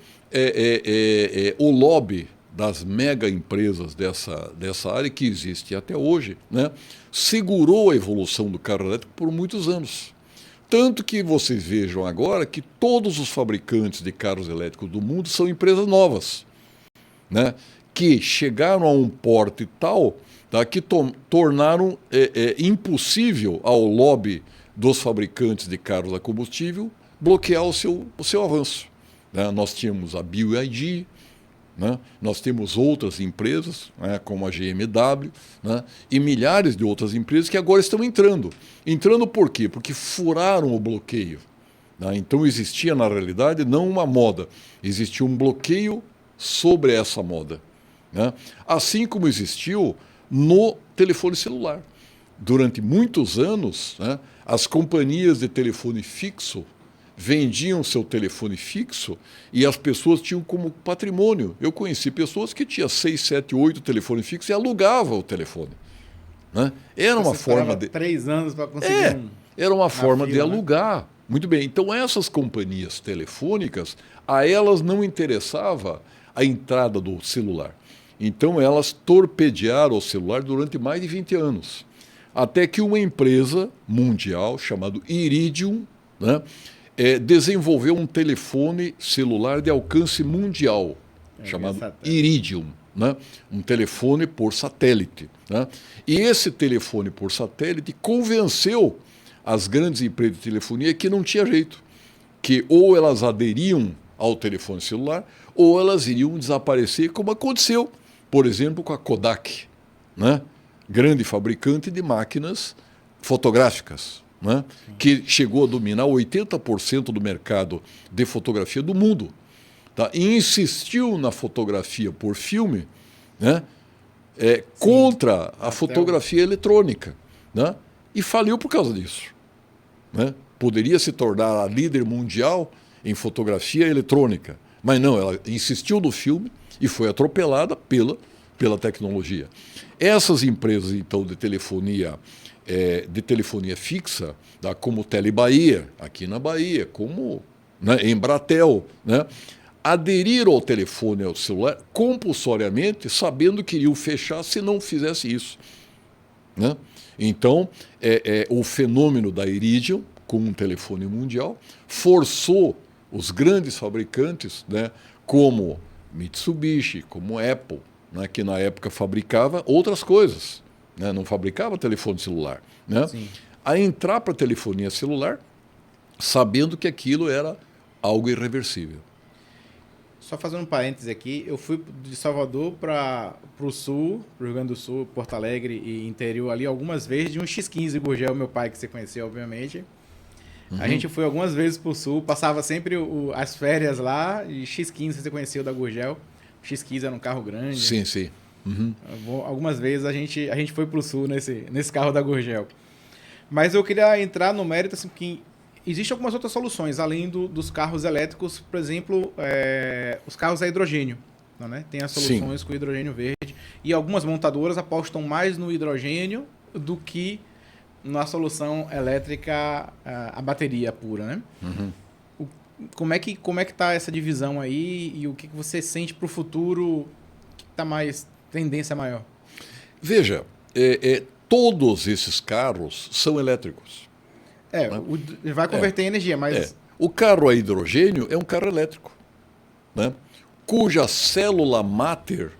o lobby das mega empresas dessa área, que existe até hoje, né, segurou a evolução do carro elétrico por muitos anos. Tanto que vocês vejam agora que todos os fabricantes de carros elétricos do mundo são empresas novas, né, que chegaram a um porte tal, tá, que tornaram impossível ao lobby dos fabricantes de carros a combustível bloquear o seu avanço. Né? Nós tínhamos a BYD, né? Nós temos outras empresas, né, como a GMW, né, e milhares de outras empresas que agora estão entrando. Entrando por quê? Porque furaram o bloqueio. Né? Então existia, na realidade, não uma moda, existia um bloqueio sobre essa moda. Né? Assim como existiu no telefone celular. Durante muitos anos, né, as companhias de telefone fixo vendiam seu telefone fixo e as pessoas tinham como patrimônio. Eu conheci pessoas que tinham 6, 7, 8 telefones fixos e alugavam o telefone. Né? Era uma forma de... 3 anos para conseguir era uma forma de né? alugar. Muito bem. Então, essas companhias telefônicas, a elas não interessava a entrada do celular. Então, elas torpedearam o celular durante mais de 20 anos. Até que uma empresa mundial chamada Iridium, né, desenvolveu um telefone celular de alcance mundial, chamado Iridium, né? Um telefone por satélite. Né? E esse telefone por satélite convenceu as grandes empresas de telefonia que não tinha jeito, que ou elas aderiam ao telefone celular ou elas iriam desaparecer, como aconteceu, por exemplo, com a Kodak, né? grande fabricante de máquinas fotográficas, né? Que chegou a dominar 80% do mercado de fotografia do mundo. Tá? E insistiu na fotografia por filme, né? Contra a fotografia eletrônica, né? E faliu por causa disso, né? Poderia se tornar a líder mundial em fotografia eletrônica, mas não, ela insistiu no filme e foi atropelada pela tecnologia. Essas empresas, então, de telefonia fixa, tá? Como Telebahia, aqui na Bahia, como, né, Embratel, né? Aderiram ao telefone e ao celular compulsoriamente, sabendo que iriam fechar se não fizesse isso, né? Então, o fenômeno da Iridium, com um telefone mundial, forçou os grandes fabricantes, né, como Mitsubishi, como Apple, né, que na época fabricava outras coisas, né, não fabricava telefone celular, né, a entrar para a telefonia celular, sabendo que aquilo era algo irreversível. Só fazendo um parênteses aqui, eu fui de Salvador para o sul, pro Rio Grande do Sul, Porto Alegre e interior ali algumas vezes, de um X15 Gurgel, meu pai que você conheceu, obviamente. A gente foi algumas vezes pro sul, passava sempre as férias lá, e X15 você conheceu da Gurgel. O X15 era um carro grande. Sim, sim. Algumas vezes a gente foi pro sul nesse carro da Gurgel. Mas eu queria entrar no mérito, assim, que existem algumas outras soluções, além dos carros elétricos, por exemplo, os carros a hidrogênio. Né? Tem as soluções com hidrogênio verde. E algumas montadoras apostam mais no hidrogênio do que na solução elétrica a bateria pura, né? Como é que tá essa divisão aí e o que você sente para o futuro que está mais tendência maior? Veja, todos esses carros são elétricos. Né? Vai converter em energia, mas... O carro a hidrogênio é um carro elétrico, né? Cuja célula máter,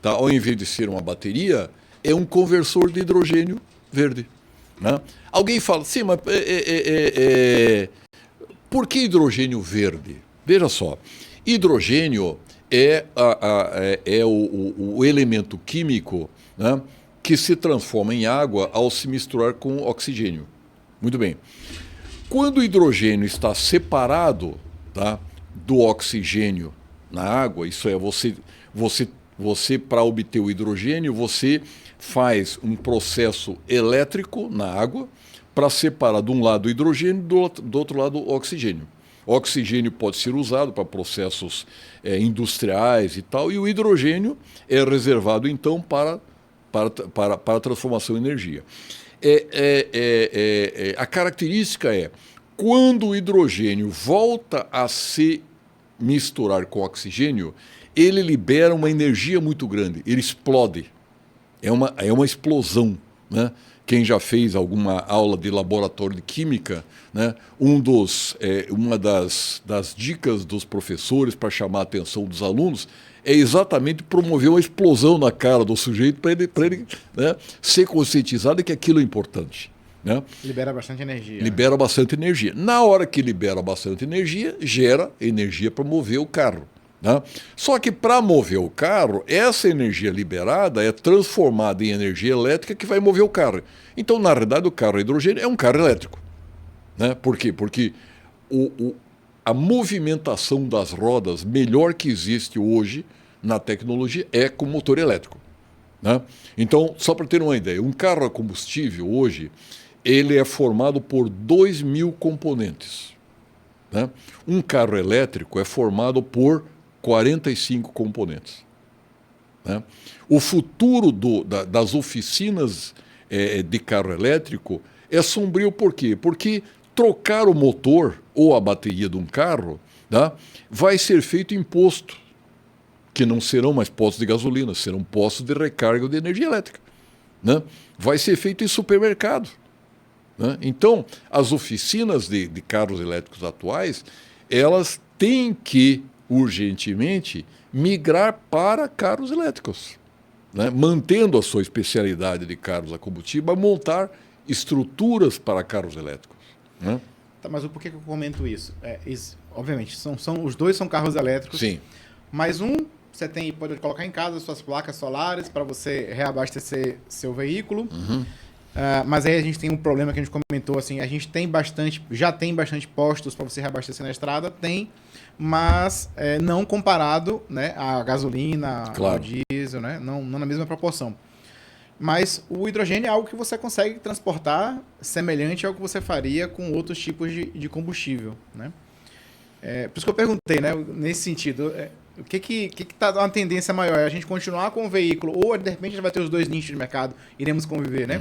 tá, ao invés de ser uma bateria, é um conversor de hidrogênio verde. Né? Alguém fala, sim, mas por que hidrogênio verde? Veja só, hidrogênio é o elemento químico, né, que se transforma em água ao se misturar com oxigênio. Muito bem. Quando o hidrogênio está separado, tá, do oxigênio na água, isso é, você para obter o hidrogênio, você faz um processo elétrico na água para separar de um lado o hidrogênio e do outro lado o oxigênio. O oxigênio pode ser usado para processos industriais e tal, e o hidrogênio é reservado, então, para a transformação em energia. A característica é, quando o hidrogênio volta a se misturar com o oxigênio, ele libera uma energia muito grande, ele explode. É uma explosão, né? Quem já fez alguma aula de laboratório de química, né? Uma das dicas dos professores para chamar a atenção dos alunos é exatamente promover uma explosão na cara do sujeito para ele, né, ser conscientizado de que aquilo é importante. Né? Libera bastante energia. Libera bastante energia. Na hora que libera bastante energia, gera energia para mover o carro. Né? Só que para mover o carro, essa energia liberada é transformada em energia elétrica que vai mover o carro. Então, na realidade, o carro a hidrogênio é um carro elétrico. Né? Por quê? Porque a movimentação das rodas melhor que existe hoje na tecnologia é com motor elétrico. Né? Então, só para ter uma ideia, um carro a combustível hoje, ele é formado por 2.000 componentes. Né? Um carro elétrico é formado por 45 componentes. Né? O futuro das oficinas de carro elétrico é sombrio por quê? Porque trocar o motor ou a bateria de um carro, tá, vai ser feito em posto, que não serão mais postos de gasolina, serão postos de recarga de energia elétrica. Né? Vai ser feito em supermercado. Né? Então, as oficinas de carros elétricos atuais, elas têm que, urgentemente, migrar para carros elétricos. Né? Mantendo a sua especialidade de carros a combustível, montar estruturas para carros elétricos. Né? Tá, mas por que eu comento isso? Obviamente, os dois são carros elétricos. Sim. Mas você pode colocar em casa suas placas solares para você reabastecer seu veículo. Mas aí a gente tem um problema que a gente comentou, assim, a gente já tem bastante postos para você reabastecer na estrada, mas não comparado, né, à gasolina, claro, ao diesel, né, não na mesma proporção. Mas o hidrogênio é algo que você consegue transportar semelhante ao que você faria com outros tipos de combustível, né? Por isso que eu perguntei, né, nesse sentido, o que tá uma tendência maior? É a gente continuar com o veículo ou de repente a gente vai ter os dois nichos de mercado, iremos conviver, né?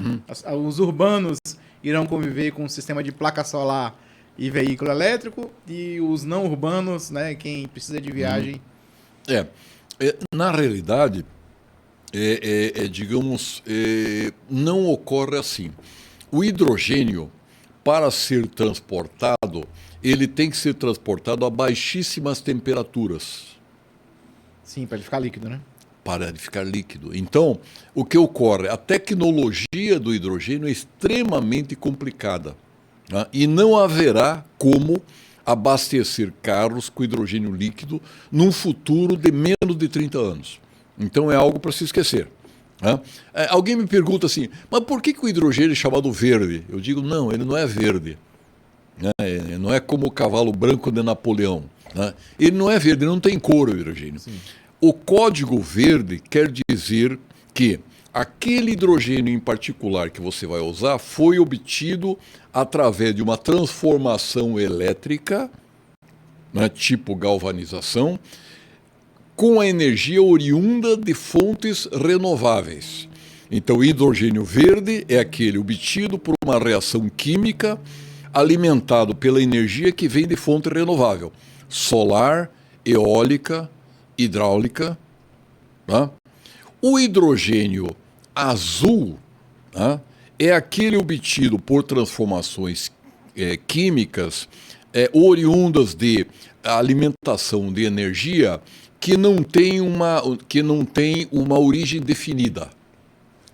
Os urbanos irão conviver com um sistema de placa solar e veículo elétrico e os não urbanos, né, quem precisa de viagem. Na realidade, digamos, não ocorre assim. O hidrogênio, para ser transportado, ele tem que ser transportado a baixíssimas temperaturas. Sim, para ele ficar líquido, né? Para ele ficar líquido. Então, o que ocorre? A tecnologia do hidrogênio é extremamente complicada, né? E não haverá como abastecer carros com hidrogênio líquido num futuro de menos de 30 anos. Então é algo para se esquecer, né? Alguém me pergunta assim, mas por que o hidrogênio é chamado verde? Eu digo, não, ele não é verde, né? Não é como o cavalo branco de Napoleão, né? Ele não é verde, ele não tem cor, o hidrogênio. Sim. O código verde quer dizer que aquele hidrogênio em particular que você vai usar foi obtido através de uma transformação elétrica, né, tipo galvanização, com a energia oriunda de fontes renováveis. Então, o hidrogênio verde é aquele obtido por uma reação química alimentado pela energia que vem de fonte renovável, solar, eólica, hidráulica. Tá? O hidrogênio azul, tá, é aquele obtido por transformações químicas oriundas de alimentação de energia que não tem uma origem definida.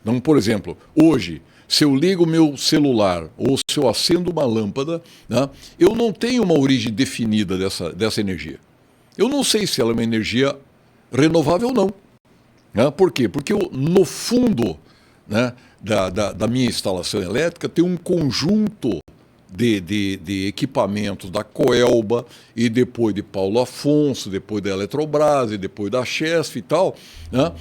Então, por exemplo, hoje, se eu ligo meu celular ou se eu acendo uma lâmpada, né, eu não tenho uma origem definida dessa energia. Eu não sei se ela é uma energia renovável ou não. Né? Por quê? Porque no fundo, né, da minha instalação elétrica tem um conjunto de equipamentos da Coelba e depois de Paulo Afonso, depois da Eletrobras e depois da Chesf e tal, né,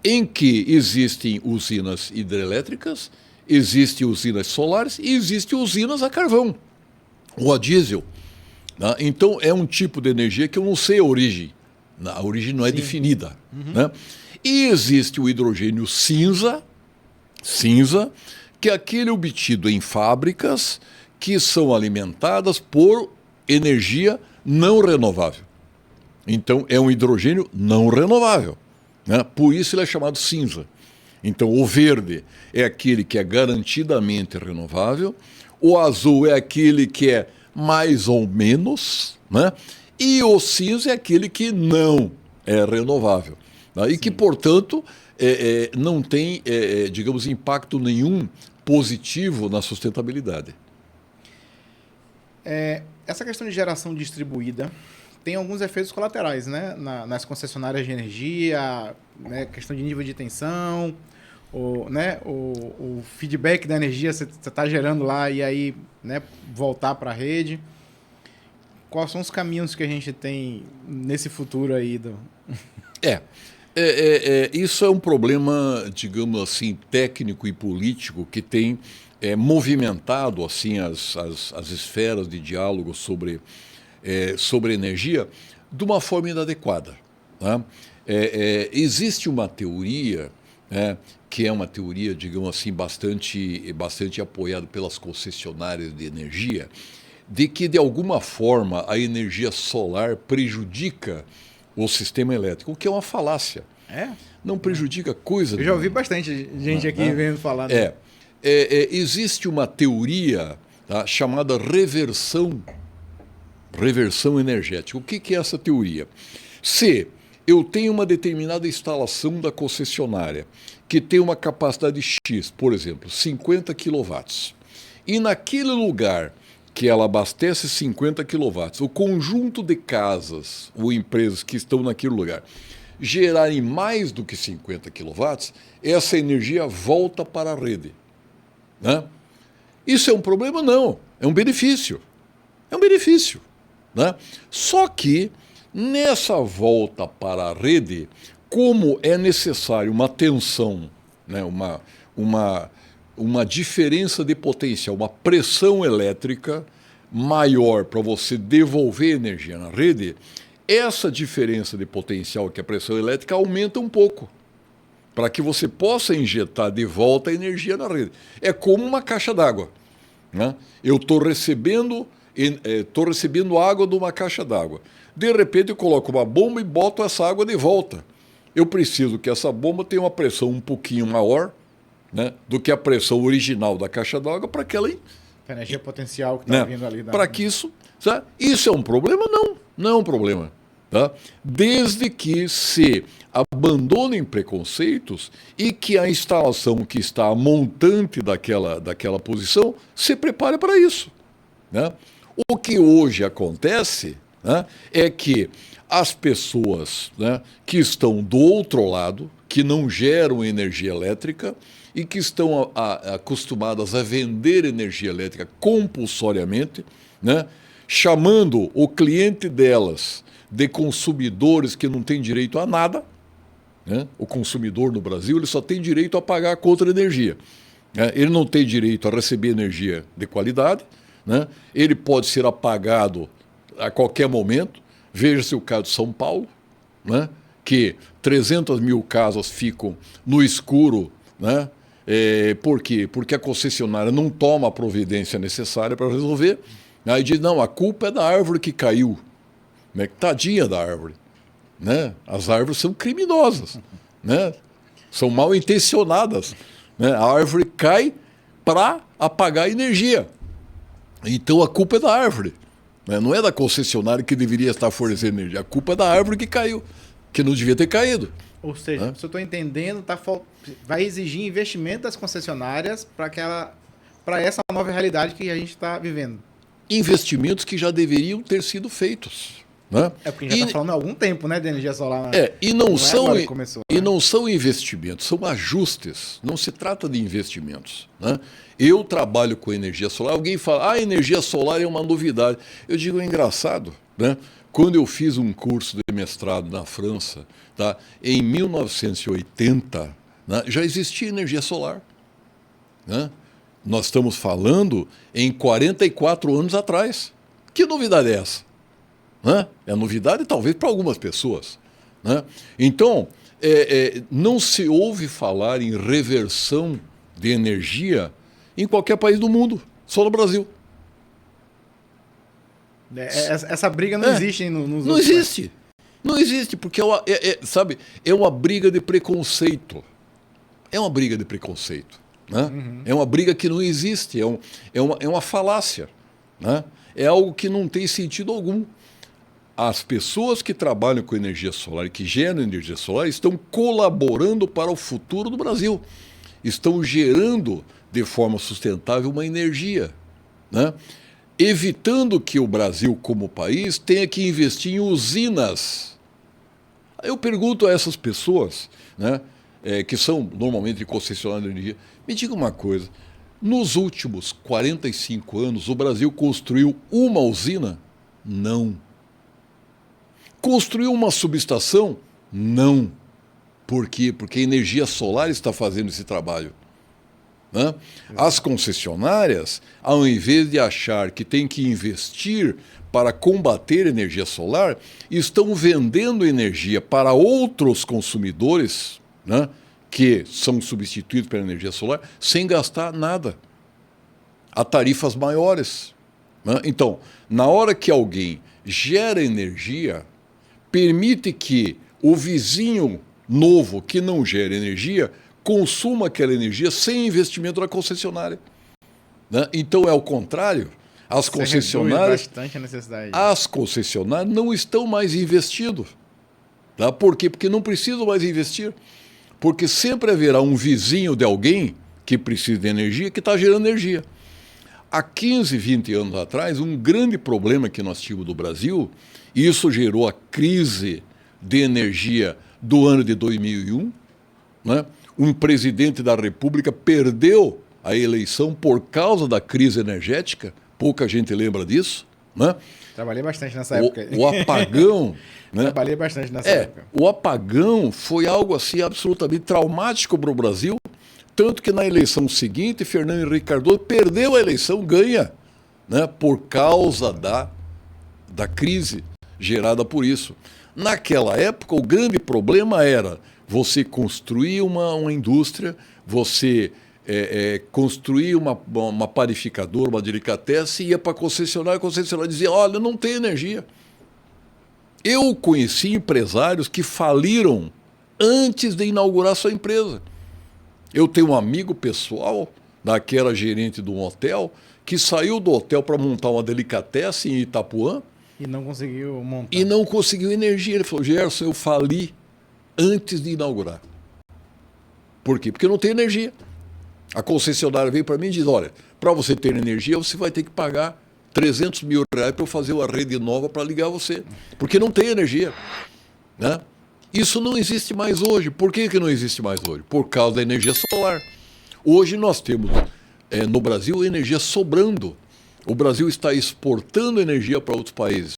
em que existem usinas hidrelétricas, existem usinas solares e existem usinas a carvão ou a diesel. Né? Então é um tipo de energia que eu não sei a origem. A origem não é definida. Né? E existe o hidrogênio cinza, que é aquele obtido em fábricas que são alimentadas por energia não renovável. Então, é um hidrogênio não renovável, né? Por isso ele é chamado cinza. Então, o verde é aquele que é garantidamente renovável, o azul é aquele que é mais ou menos, né? E o cinza é aquele que não é renovável, né? E que, portanto, não tem, digamos, impacto nenhum positivo na sustentabilidade. Essa questão de geração distribuída tem alguns efeitos colaterais, né? Nas concessionárias de energia, né? Questão de nível de tensão, o feedback da energia você está gerando lá e aí, né, voltar para a rede. Quais são os caminhos que a gente tem nesse futuro aí? Isso é um problema, digamos assim, técnico e político que tem movimentado assim as esferas de diálogo sobre energia de uma forma inadequada. Tá? Existe uma teoria, né, que é uma teoria, digamos assim, bastante apoiada pelas concessionárias de energia, de que de alguma forma a energia solar prejudica o sistema elétrico, o que é uma falácia. Não prejudica coisa nenhuma. Eu já ouvi bastante gente aqui vendo falar. Né? Existe uma teoria, tá, chamada reversão energética. O que é essa teoria? Se eu tenho uma determinada instalação da concessionária que tem uma capacidade X, por exemplo, 50 kW, e naquele lugar que ela abastece 50 kW, o conjunto de casas ou empresas que estão naquele lugar gerarem mais do que 50 quilowatts, essa energia volta para a rede. Né? Isso é um problema? Não. É um benefício. É um benefício. Né? Só que, nessa volta para a rede, como é necessário uma tensão, né? uma diferença de potencial, uma pressão elétrica maior para você devolver energia na rede, essa diferença de potencial, que é a pressão elétrica, aumenta um pouco, para que você possa injetar de volta a energia na rede. É como uma caixa d'água. Né? Eu estou recebendo água de uma caixa d'água. De repente eu coloco uma bomba e boto essa água de volta. Eu preciso que essa bomba tenha uma pressão um pouquinho maior, né, do que a pressão original da caixa d'água para que ela... A energia potencial que está, né, vindo ali. Para que isso... Sabe? Isso é um problema? Não, não é um problema. Tá? Desde que se abandonem preconceitos e que a instalação que está a montante daquela posição se prepare para isso. Né? O que hoje acontece, né, é que as pessoas, né, que estão do outro lado, que não geram energia elétrica e que estão acostumadas a vender energia elétrica compulsoriamente, né, chamando o cliente delas de consumidores que não têm direito a nada. Né? O consumidor no Brasil ele só tem direito a pagar a conta de energia. Né? Ele não tem direito a receber energia de qualidade. Né? Ele pode ser apagado a qualquer momento. Veja-se o caso de São Paulo, né? Que 300 mil casas ficam no escuro. Né? Por quê? Porque a concessionária não toma a providência necessária para resolver. Aí diz, não, a culpa é da árvore que caiu. Né? Tadinha da árvore. Né? As árvores são criminosas. Né? São mal intencionadas. Né? A árvore cai para apagar a energia. Então a culpa é da árvore. Né? Não é da concessionária que deveria estar fornecendo energia. A culpa é da árvore que caiu, que não devia ter caído. Ou seja, se eu estou entendendo, vai exigir investimento das concessionárias para essa nova realidade que a gente está vivendo. Investimentos que já deveriam ter sido feitos. Né? É porque a gente já está falando há algum tempo, né, de energia solar. E não não são investimentos, são ajustes. Não se trata de investimentos. Né? Eu trabalho com energia solar. Alguém fala, a energia solar é uma novidade. Eu digo, é engraçado. Né? Quando eu fiz um curso de mestrado na França, tá, em 1980, né, já existia energia solar. Né? Nós estamos falando em 44 anos atrás. Que novidade é essa? Né? É novidade talvez para algumas pessoas. Né? Então, não se ouve falar em reversão de energia em qualquer país do mundo, só no Brasil. Essa briga não existe nos Não existe. Não existe, porque sabe, é uma briga de preconceito. É uma briga de preconceito. Né? Uhum. É uma briga que não existe, é uma falácia. Né? É algo que não tem sentido algum. As pessoas que trabalham com energia solar e que geram energia solar estão colaborando para o futuro do Brasil. Estão gerando de forma sustentável uma energia. Né? Evitando que o Brasil, como país, tenha que investir em usinas. Eu pergunto a essas pessoas, né, que são normalmente concessionárias de energia, me diga uma coisa, nos últimos 45 anos o Brasil construiu uma usina? Não. Construiu uma subestação? Não. Por quê? Porque a energia solar está fazendo esse trabalho. Né? As concessionárias, ao invés de achar que tem que investir para combater a energia solar, estão vendendo energia para outros consumidores, né, que são substituídos pela energia solar, sem gastar nada, a tarifas maiores. Né? Então, na hora que alguém gera energia, permite que o vizinho novo que não gera energia consuma aquela energia sem investimento da concessionária. Né? Então é o contrário. As concessionárias não estão mais investindo. Tá? Por quê? Porque não precisam mais investir. Porque sempre haverá um vizinho de alguém que precisa de energia que está gerando energia. Há 15, 20 anos atrás, um grande problema que nós tínhamos no Brasil, e isso gerou a crise de energia do ano de 2001, né? Um presidente da República perdeu a eleição por causa da crise energética, pouca gente lembra disso, né? Trabalhei bastante nessa época. O apagão... né? Trabalhei bastante nessa época. O apagão foi algo assim absolutamente traumático para o Brasil, tanto que na eleição seguinte, Fernando Henrique Cardoso perdeu a eleição, ganha, né? Por causa da crise gerada por isso. Naquela época, o grande problema era você construir uma indústria, você construir uma panificadora, uma delicatessen, e ia para a concessionária dizia, olha, não tem energia. Eu conheci empresários que faliram antes de inaugurar sua empresa. Eu tenho um amigo pessoal, que era gerente de um hotel, que saiu do hotel para montar uma delicatessen em Itapuã. E não conseguiu montar. E não conseguiu energia. Ele falou, Gerson, eu fali antes de inaugurar. Por quê? Porque não tem energia. A concessionária veio para mim e diz, olha, para você ter energia, você vai ter que pagar 300 mil reais para eu fazer uma rede nova para ligar você. Porque não tem energia. Né? Isso não existe mais hoje. Por que não existe mais hoje? Por causa da energia solar. Hoje nós temos no Brasil energia sobrando. O Brasil está exportando energia para outros países.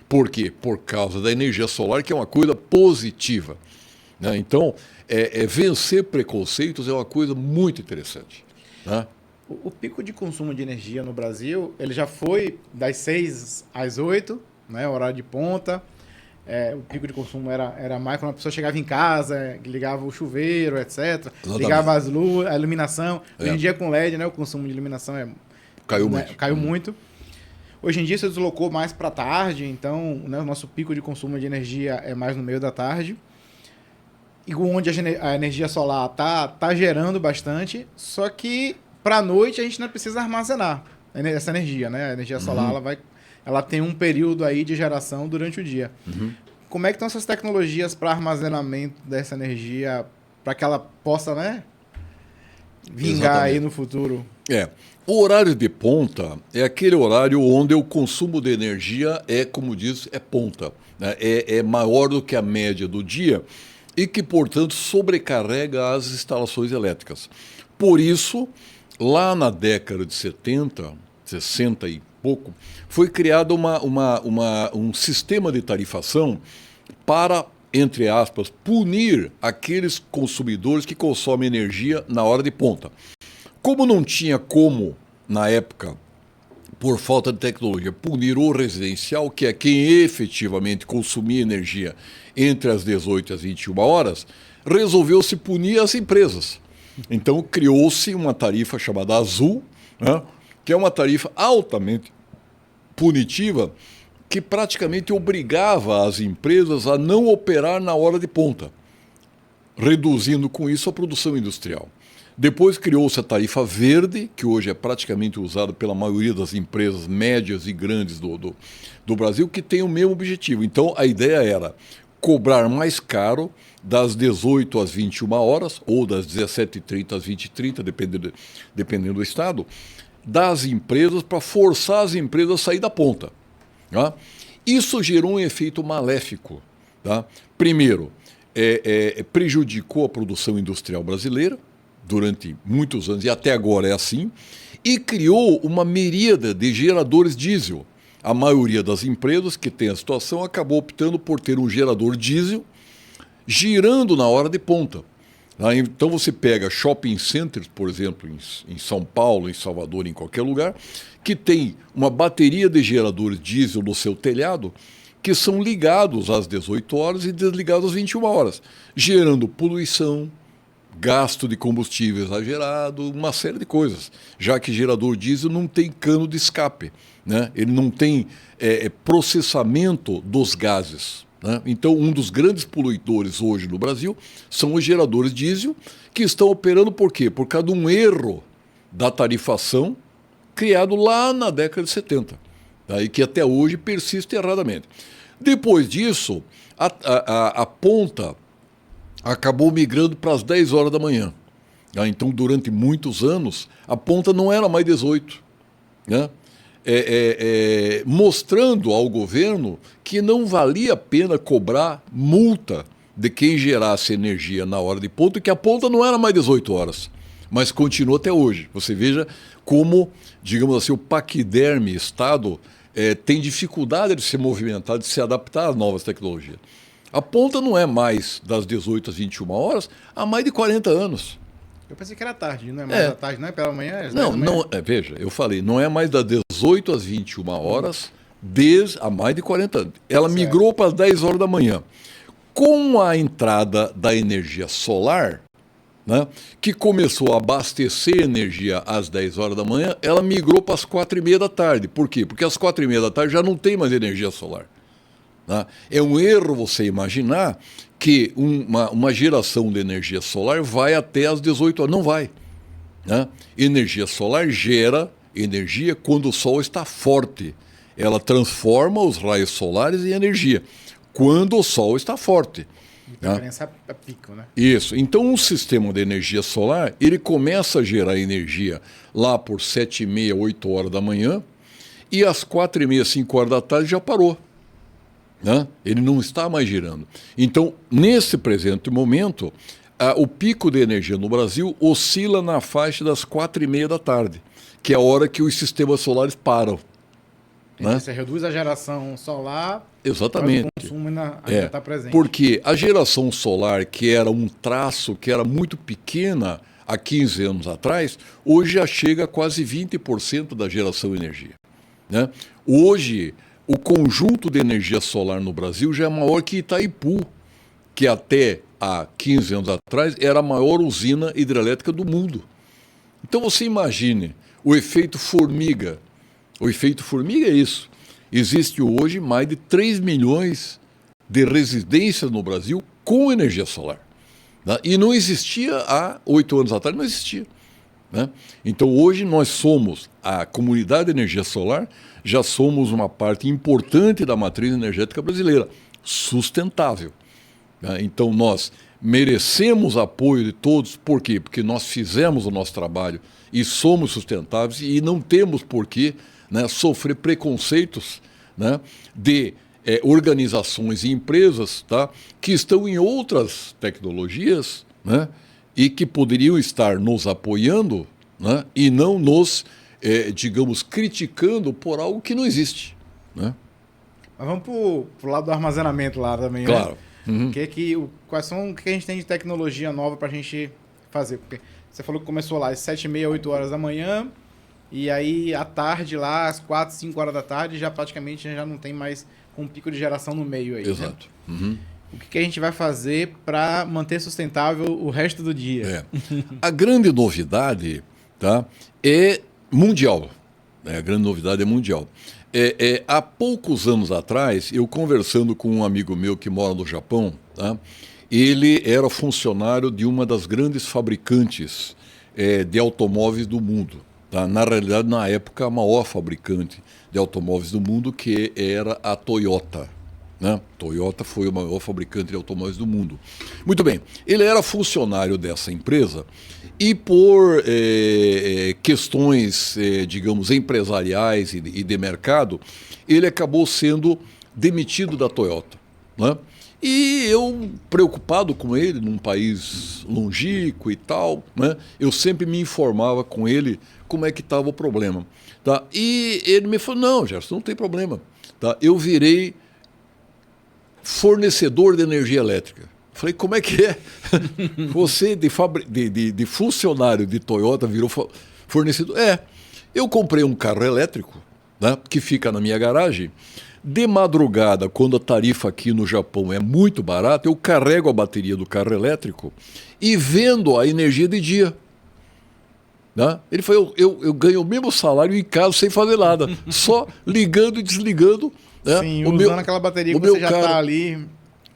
Por quê? Por causa da energia solar, que é uma coisa positiva. Né? Então, vencer preconceitos é uma coisa muito interessante. Né? O pico de consumo de energia no Brasil, ele já foi das 6 às 8, né, horário de ponta. O pico de consumo era mais quando a pessoa chegava em casa, ligava o chuveiro, etc. Exatamente. Ligava as luzes, a iluminação. Hoje em dia com LED, né, o consumo de iluminação caiu muito. Caiu muito. Hoje em dia se deslocou mais para tarde, então, né, o nosso pico de consumo de energia é mais no meio da tarde. E onde a energia solar tá gerando bastante, só que para a noite a gente não precisa armazenar essa energia, né? A energia solar ela tem um período aí de geração durante o dia. Como é que estão essas tecnologias para armazenamento dessa energia para que ela possa, né, vingar aí no futuro? O horário de ponta é aquele horário onde o consumo de energia como diz, ponta. Né? É maior do que a média do dia e que, portanto, sobrecarrega as instalações elétricas. Por isso, lá na década de 70, 60 e pouco, foi criado um sistema de tarifação para, entre aspas, punir aqueles consumidores que consomem energia na hora de ponta. Como não tinha como, na época, por falta de tecnologia, punir o residencial, que é quem efetivamente consumia energia entre as 18 e as 21 horas, resolveu-se punir as empresas. Então criou-se uma tarifa chamada Azul, né, que é uma tarifa altamente punitiva, que praticamente obrigava as empresas a não operar na hora de ponta, reduzindo com isso a produção industrial. Depois criou-se a tarifa verde, que hoje é praticamente usada pela maioria das empresas médias e grandes do Brasil, que tem o mesmo objetivo. Então, a ideia era cobrar mais caro das 18 às 21 horas, ou das 17h30 às 20h30, dependendo do estado, das empresas, para forçar as empresas a sair da ponta. Tá? Isso gerou um efeito maléfico. Tá? Primeiro, prejudicou a produção industrial brasileira, durante muitos anos, e até agora é assim, e criou uma miríade de geradores diesel. A maioria das empresas que tem a situação acabou optando por ter um gerador diesel girando na hora de ponta. Então você pega shopping centers, por exemplo, em São Paulo, em Salvador, em qualquer lugar, que tem uma bateria de geradores diesel no seu telhado, que são ligados às 18 horas e desligados às 21 horas, gerando poluição, gasto de combustível exagerado, uma série de coisas, já que gerador diesel não tem cano de escape, né? Ele não tem processamento dos gases. Né? Então, um dos grandes poluidores hoje no Brasil são os geradores diesel, que estão operando por quê? Por causa de um erro da tarifação criado lá na década de 70, tá? E que até hoje persiste erradamente. Depois disso, a ponta acabou migrando para as 10 horas da manhã. Então, durante muitos anos, a ponta não era mais 18. Né? Mostrando ao governo que não valia a pena cobrar multa de quem gerasse energia na hora de ponta, que a ponta não era mais 18 horas, mas continua até hoje. Você veja como, digamos assim, o paquiderme Estado tem dificuldade de se movimentar, de se adaptar às novas tecnologias. A ponta não é mais das 18 às 21 horas há mais de 40 anos. Eu pensei que era tarde, não é mais da tarde, não é pela manhã? Não, veja, eu falei, não é mais das 18 às 21 horas há mais de 40 anos. Ela migrou para as 10 horas da manhã. Com a entrada da energia solar, né, que começou a abastecer energia às 10 horas da manhã, ela migrou para as 4h30 da tarde. Por quê? Porque às 4h30 da tarde já não tem mais energia solar. Né? É um erro você imaginar que uma geração de energia solar vai até às 18 horas. Não vai. Né? Energia solar gera energia quando o sol está forte. Ela transforma os raios solares em energia quando o sol está forte. Diferença é pico, né? Isso. Então, um sistema de energia solar, ele começa a gerar energia lá por 7h30, 8 horas da manhã, e às 4h30, 5 horas da tarde já parou. Né? Ele não está mais girando. Então, nesse presente momento, o pico de energia no Brasil oscila na faixa das 4h30 da tarde, que é a hora que os sistemas solares param. Né? Você reduz a geração solar, exatamente. Mas o consumo ainda está presente. Porque a geração solar, que era um traço, que era muito pequena há 15 anos atrás, hoje já chega a quase 20% da geração de energia. Né? Hoje, o conjunto de energia solar no Brasil já é maior que Itaipu, que até há 15 anos atrás era a maior usina hidrelétrica do mundo. Então você imagine o efeito formiga. O efeito formiga é isso. Existe hoje mais de 3 milhões de residências no Brasil com energia solar. Né? E não existia há 8 anos atrás, não existia. Né? Então hoje nós somos, a comunidade de energia solar, já somos uma parte importante da matriz energética brasileira, sustentável. Né? Então nós merecemos apoio de todos, por quê? Porque nós fizemos o nosso trabalho e somos sustentáveis e não temos por que, né, sofrer preconceitos, né, de organizações e empresas, tá, que estão em outras tecnologias, né, e que poderiam estar nos apoiando, né, e não nos, digamos, criticando por algo que não existe. Né? Mas vamos para o lado do armazenamento lá também, claro. Né? Uhum. Quais são o que a gente tem de tecnologia nova para a gente fazer? Porque você falou que começou lá às 7h30, 8 horas da manhã, e aí à tarde lá, às 4, 5 horas da tarde, já praticamente já não tem mais um pico de geração no meio aí. Exato. Né? Uhum. O que a gente vai fazer para manter sustentável o resto do dia? A grande novidade, tá, é mundial. A grande novidade é mundial. Há poucos anos atrás, eu conversando com um amigo meu que mora no Japão, tá, ele era funcionário de uma das grandes fabricantes de automóveis do mundo. Tá? Na realidade, na época, a maior fabricante de automóveis do mundo, que era a Toyota. Né? Toyota foi o maior fabricante de automóveis do mundo. Muito bem, ele era funcionário dessa empresa e por questões, digamos, empresariais e de mercado, ele acabou sendo demitido da Toyota. Né? E eu, preocupado com ele, num país longínquo e tal, né, eu sempre me informava com ele como é que estava o problema. Tá? E ele me falou, não, Gerson, não tem problema. Tá? Eu virei fornecedor de energia elétrica. Falei, como é que é? Você, de funcionário de Toyota, virou fornecedor? Eu comprei um carro elétrico, né, que fica na minha garagem. De madrugada, quando a tarifa aqui no Japão é muito barata, eu carrego a bateria do carro elétrico e vendo a energia de dia. Né? Ele falou, eu ganho o mesmo salário em casa sem fazer nada, só ligando e desligando. Né? Sim, usando aquela bateria que você já está ali.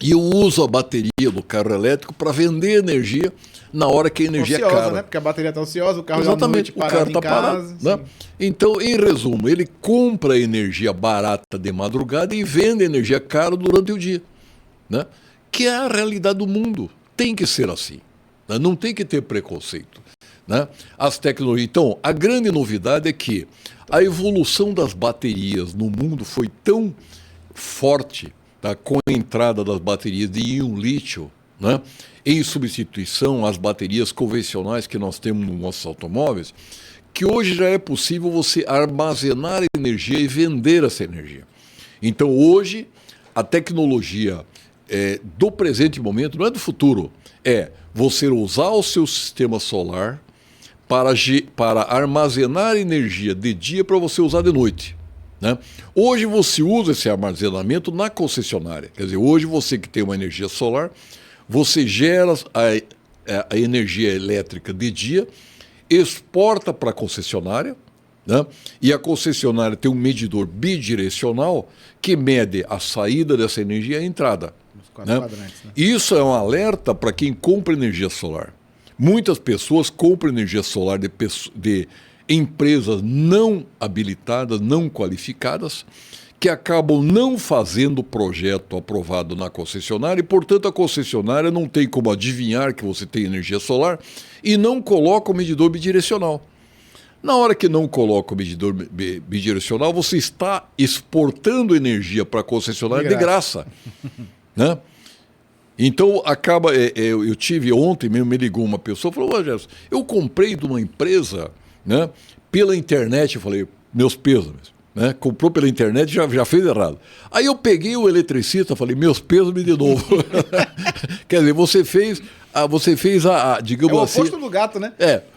E eu uso a bateria do carro elétrico para vender energia na hora que a energia é cara. Né? Porque a bateria está ociosa, o carro exatamente, o carro está parado. Né? Então, em resumo, ele compra energia barata de madrugada e vende energia cara durante o dia. Né? Que é a realidade do mundo. Tem que ser assim. Né? Não tem que ter preconceito. Né? As tecnologias. Então, a grande novidade é que a evolução das baterias no mundo foi tão forte, tá, com a entrada das baterias de íon lítio, né, em substituição às baterias convencionais que nós temos nos nossos automóveis, que hoje já é possível você armazenar energia e vender essa energia. Então, hoje, a tecnologia do presente momento, não é do futuro, é você usar o seu sistema solar para armazenar energia de dia para você usar de noite. Né? Hoje você usa esse armazenamento na concessionária. Quer dizer, hoje você que tem uma energia solar, você gera a energia elétrica de dia, exporta para a concessionária, né? E a concessionária tem um medidor bidirecional que mede a saída dessa energia e a entrada. Né? Né? Isso é um alerta para quem compra energia solar. Muitas pessoas compram energia solar de empresas não habilitadas, não qualificadas, que acabam não fazendo o projeto aprovado na concessionária e, portanto, a concessionária não tem como adivinhar que você tem energia solar e não coloca o medidor bidirecional. Na hora que não coloca o medidor bidirecional, você está exportando energia para a concessionária de graça. Né? Então, eu tive ontem mesmo, me ligou uma pessoa e falou, Gerson, eu comprei de uma empresa, né, pela internet. Eu falei, meus pêsames. Né? Comprou pela internet, já fez errado. Aí eu peguei o eletricista, falei, meus pêsames de novo. Quer dizer, você fez digamos assim... É o oposto do gato, né?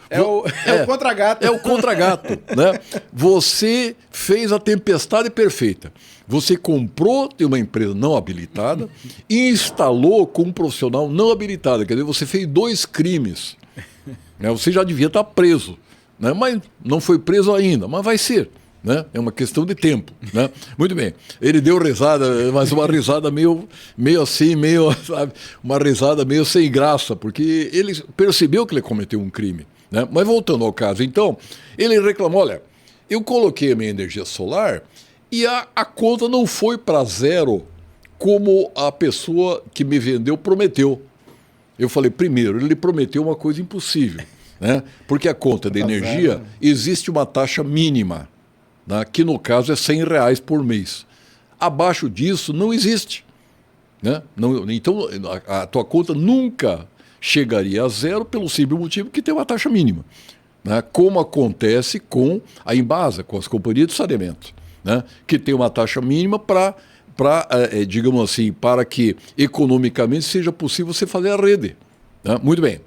É o contra-gato. É o contra-gato. Né? Você fez a tempestade perfeita. Você comprou de uma empresa não habilitada e instalou com um profissional não habilitado. Quer dizer, você fez 2 crimes. Né? Você já devia estar preso. Né? Mas não foi preso ainda, mas vai ser. Né? É uma questão de tempo. Né? Muito bem. Ele deu risada, mas uma risada meio assim, sabe? Uma risada meio sem graça, porque ele percebeu que ele cometeu um crime. Né? Mas voltando ao caso, então, ele reclamou, olha, eu coloquei a minha energia solar e a conta não foi para zero como a pessoa que me vendeu prometeu. Eu falei, primeiro, ele prometeu uma coisa impossível, né? Porque a conta de energia, existe uma taxa mínima, né, que no caso é R$100 por mês. Abaixo disso não existe. Né? Não, então a tua conta nunca chegaria a zero pelo simples motivo que tem uma taxa mínima. Né? Como acontece com a Embasa, com as companhias de saneamento, né? Que tem uma taxa mínima digamos assim, para que economicamente seja possível você fazer a rede. Né? Muito bem.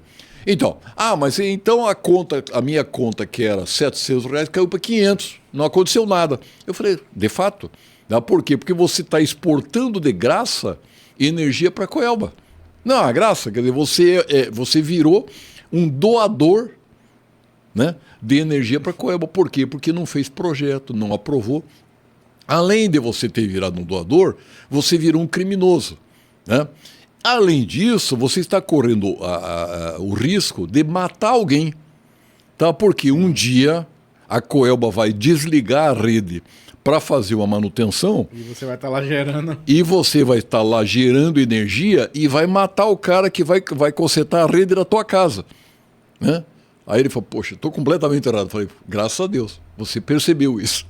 Então, mas então a minha conta que era R$700 caiu para 500, não aconteceu nada. Eu falei, de fato, né? Por quê? Porque você está exportando de graça energia para a Coelba. Não, a graça, quer dizer, você virou um doador, né, de energia para a Coelba. Por quê? Porque não fez projeto, não aprovou. Além de você ter virado um doador, você virou um criminoso, né? Além disso, você está correndo o risco de matar alguém, tá? Porque um dia a Coelba vai desligar a rede para fazer uma manutenção. E você vai estar lá gerando. E você vai estar lá gerando energia e vai matar o cara que vai consertar a rede da tua casa. Né? Aí ele falou, poxa, estou completamente errado. Eu falei, graças a Deus, você percebeu isso.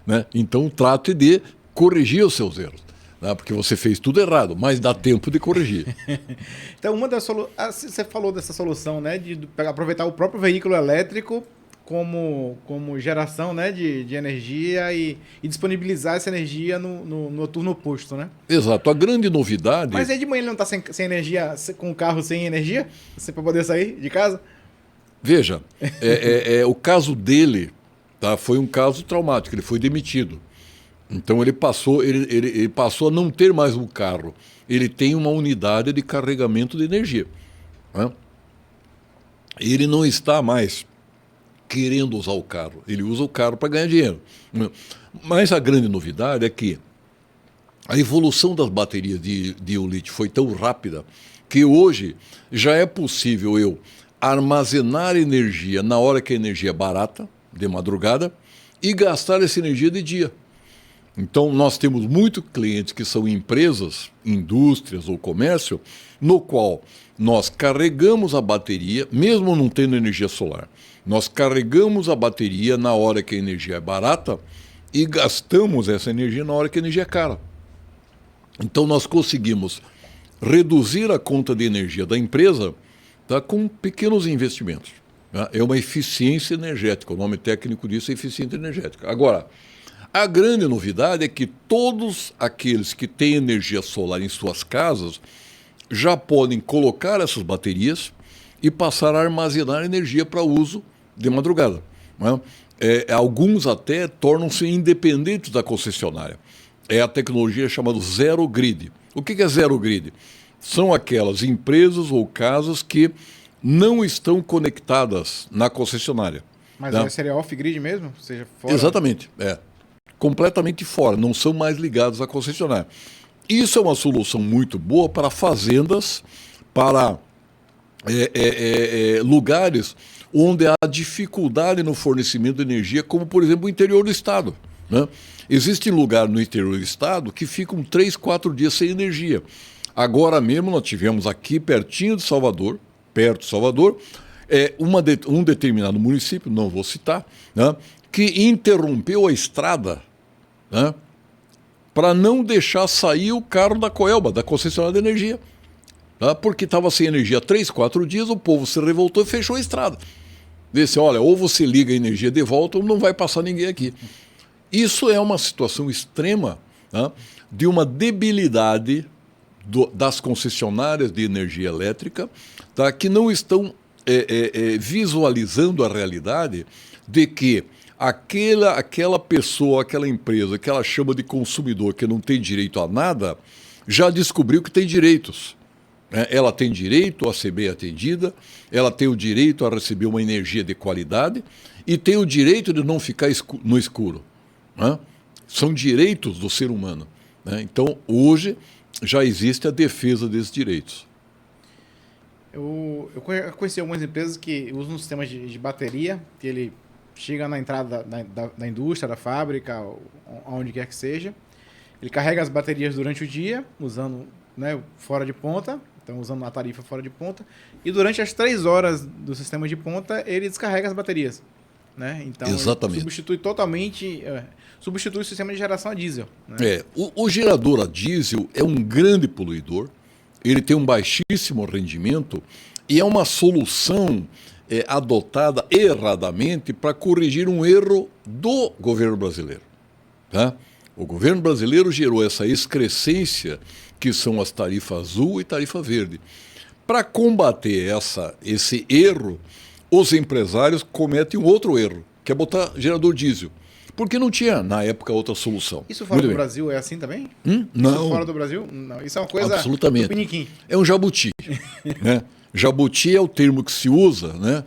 Né? Então trate de corrigir os seus erros. Porque você fez tudo errado, mas dá tempo de corrigir. Então, você falou dessa solução, né, de aproveitar o próprio veículo elétrico como geração, né, de energia e disponibilizar essa energia no turno oposto, né? Exato. A grande novidade... Mas aí de manhã ele não está sem energia, com o carro sem energia? Você para poder sair de casa? Veja, o caso dele, tá, foi um caso traumático, ele foi demitido. Então ele passou a não ter mais um carro. Ele tem uma unidade de carregamento de energia. Né? Ele não está mais querendo usar o carro. Ele usa o carro para ganhar dinheiro. Mas a grande novidade é que a evolução das baterias de íon-lítio foi tão rápida que hoje já é possível eu armazenar energia na hora que a energia é barata, de madrugada, e gastar essa energia de dia. Então, nós temos muitos clientes que são empresas, indústrias ou comércio, no qual nós carregamos a bateria, mesmo não tendo energia solar, nós carregamos a bateria na hora que a energia é barata e gastamos essa energia na hora que a energia é cara. Então nós conseguimos reduzir a conta de energia da empresa, tá, com pequenos investimentos. Tá? É uma eficiência energética, o nome técnico disso é eficiência energética. Agora, a grande novidade é que todos aqueles que têm energia solar em suas casas já podem colocar essas baterias e passar a armazenar energia para uso de madrugada. Né? Alguns até tornam-se independentes da concessionária. É a tecnologia chamada Zero Grid. O que é Zero Grid? São aquelas empresas ou casas que não estão conectadas na concessionária. Mas tá? seria off-grid mesmo? Ou seja, fora... Exatamente, completamente fora, não são mais ligados à concessionária. Isso é uma solução muito boa para fazendas, para lugares onde há dificuldade no fornecimento de energia, como, por exemplo, o interior do estado. Né? Existem lugares no interior do estado que ficam 3, 4 dias sem energia. Agora mesmo nós tivemos aqui pertinho de Salvador, perto de Salvador, um determinado município, não vou citar, né, que interrompeu a estrada, né, para não deixar sair o carro da Coelba, da concessionária de energia. Tá? Porque estava sem energia há 3, 4 dias, o povo se revoltou e fechou a estrada. Disse, olha, ou você liga a energia de volta ou não vai passar ninguém aqui. Isso é uma situação extrema, tá, de uma debilidade das concessionárias de energia elétrica, tá, que não estão visualizando a realidade de que aquela pessoa, aquela empresa que ela chama de consumidor, que não tem direito a nada, já descobriu que tem direitos. Ela tem direito a ser bem atendida, ela tem o direito a receber uma energia de qualidade e tem o direito de não ficar no escuro. Né? São direitos do ser humano. Né? Então, hoje, já existe a defesa desses direitos. Eu conheci algumas empresas que usam sistemas de bateria, que ele chega na entrada da indústria, da fábrica, onde quer que seja. Ele carrega as baterias durante o dia, usando, né, fora de ponta, então usando a tarifa fora de ponta, e durante as 3 horas do sistema de ponta, ele descarrega as baterias. Né? Então, exatamente. Substitui totalmente, substitui o sistema de geração a diesel. Né? O gerador a diesel é um grande poluidor, ele tem um baixíssimo rendimento e é uma solução adotada erradamente para corrigir um erro do governo brasileiro. Tá? O governo brasileiro gerou essa excrescência que são as tarifas azul e tarifa verde. Para combater esse erro, os empresários cometem um outro erro, que é botar gerador diesel. Porque não tinha, na época, outra solução. Isso fora do Brasil é assim também? Não. Isso fora do Brasil? Não. Isso é uma coisa absolutamente. Do piniquim. É um jabuti. Né? Jabuti é o termo que se usa, né?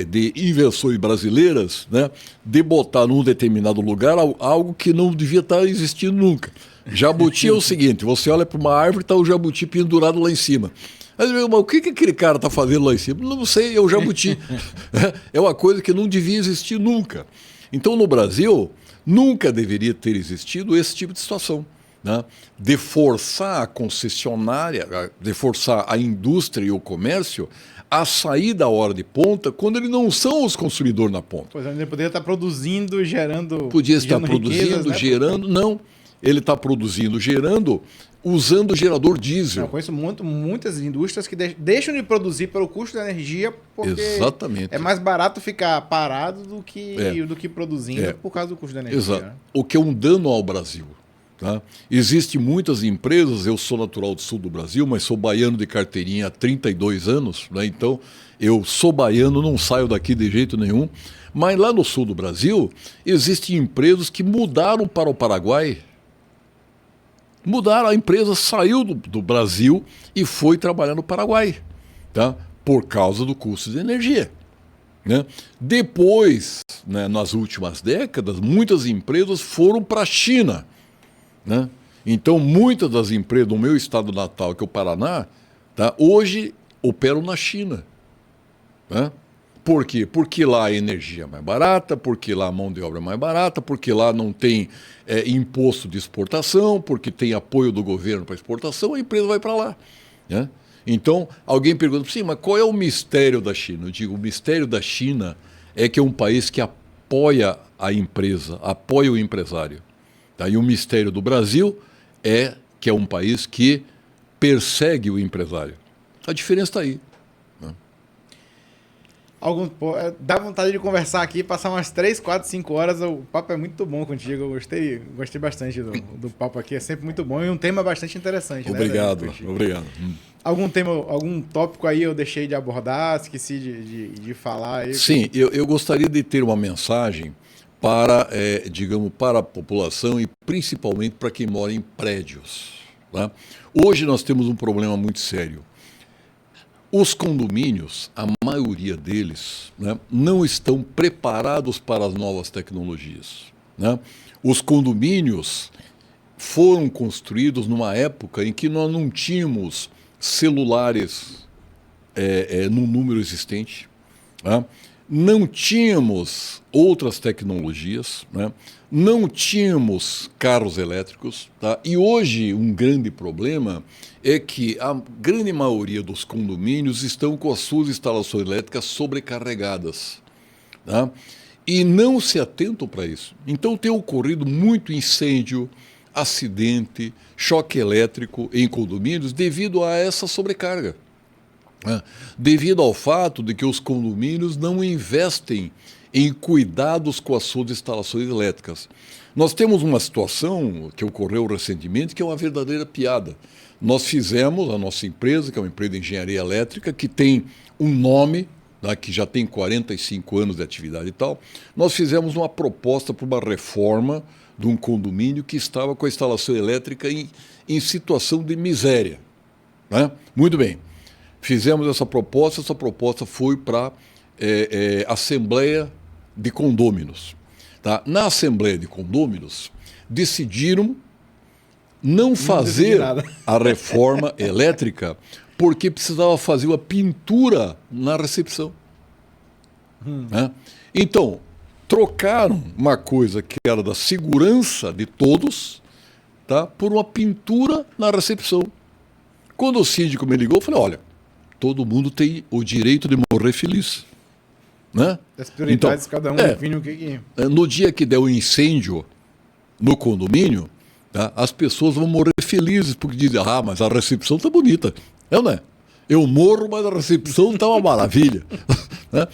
De invenções brasileiras, né? De botar num determinado lugar algo que não devia estar existindo nunca. Jabuti é o seguinte, você olha para uma árvore e está o jabuti pendurado lá em cima. Mas o que aquele cara está fazendo lá em cima? Não sei, é o jabuti. É uma coisa que não devia existir nunca. Então, no Brasil, nunca deveria ter existido esse tipo de situação. Né? De forçar a concessionária, de forçar a indústria e o comércio a sair da hora de ponta quando eles não são os consumidores na ponta. Pois ele poderia estar produzindo, gerando... Podia estar produzindo, riquezas, né? gerando, não. Ele está produzindo, gerando, usando o gerador diesel. Eu conheço muitas indústrias que deixam de produzir pelo custo da energia porque exatamente. É mais barato ficar parado do que produzindo por causa do custo da energia. Exato. Né? O que é um dano ao Brasil. Tá? Existem muitas empresas, eu sou natural do sul do Brasil, mas sou baiano de carteirinha há 32 anos, né? Então eu sou baiano, não saio daqui de jeito nenhum, mas lá no sul do Brasil existem empresas que mudaram para o Paraguai. Mudaram, a empresa saiu do Brasil e foi trabalhar no Paraguai, tá? Por causa do custo de energia. Né? Depois, né, nas últimas décadas, muitas empresas foram para a China. Né? Então, muitas das empresas do meu estado natal, que é o Paraná, tá, hoje operam na China. Né? Por quê? Porque lá a energia é mais barata, porque lá a mão de obra é mais barata, porque lá não tem imposto de exportação, porque tem apoio do governo para exportação, a empresa vai para lá. Né? Então, alguém pergunta, sim, mas qual é o mistério da China? Eu digo, o mistério da China é que é um país que apoia a empresa, apoia o empresário. Tá? E o mistério do Brasil é que é um país que persegue o empresário. A diferença está aí. Dá vontade de conversar aqui, passar umas 3, 4, 5 horas. O papo é muito bom contigo. Eu gostei bastante do papo aqui. É sempre muito bom e um tema bastante interessante. Obrigado, né, obrigado. Algum tópico aí eu deixei de abordar, esqueci de falar aí? Sim, eu gostaria de ter uma mensagem para, digamos, para a população e principalmente para quem mora em prédios. Tá? Hoje nós temos um problema muito sério. Os condomínios, a maioria deles, né, não estão preparados para as novas tecnologias. Né? Os condomínios foram construídos numa época em que nós não tínhamos celulares no número existente, né? Não tínhamos outras tecnologias, né? Não tínhamos carros elétricos. Tá? E hoje um grande problema é que a grande maioria dos condomínios estão com as suas instalações elétricas sobrecarregadas. Tá? E não se atentam para isso. Então tem ocorrido muito incêndio, acidente, choque elétrico em condomínios devido a essa sobrecarga. Devido ao fato de que os condomínios não investem em cuidados com as suas instalações elétricas. Nós temos uma situação que ocorreu recentemente que é uma verdadeira piada. Nós fizemos, a nossa empresa, que é uma empresa de engenharia elétrica, que tem um nome, né, que já tem 45 anos de atividade e tal, nós fizemos uma proposta para uma reforma de um condomínio que estava com a instalação elétrica em situação de miséria. Né? Muito bem. Fizemos essa proposta foi para a Assembleia de Condôminos. Tá? Na Assembleia de Condôminos, decidiram não fazer a reforma elétrica porque precisava fazer uma pintura na recepção. Né? Então, trocaram uma coisa que era da segurança de todos, tá, por uma pintura na recepção. Quando o síndico me ligou, eu falei, olha, todo mundo tem o direito de morrer feliz. Né? As prioridades, então, cada um define o que... No dia que der um incêndio no condomínio, tá, as pessoas vão morrer felizes, porque dizem, mas a recepção está bonita. Não é? Eu morro, mas a recepção está uma maravilha. Né?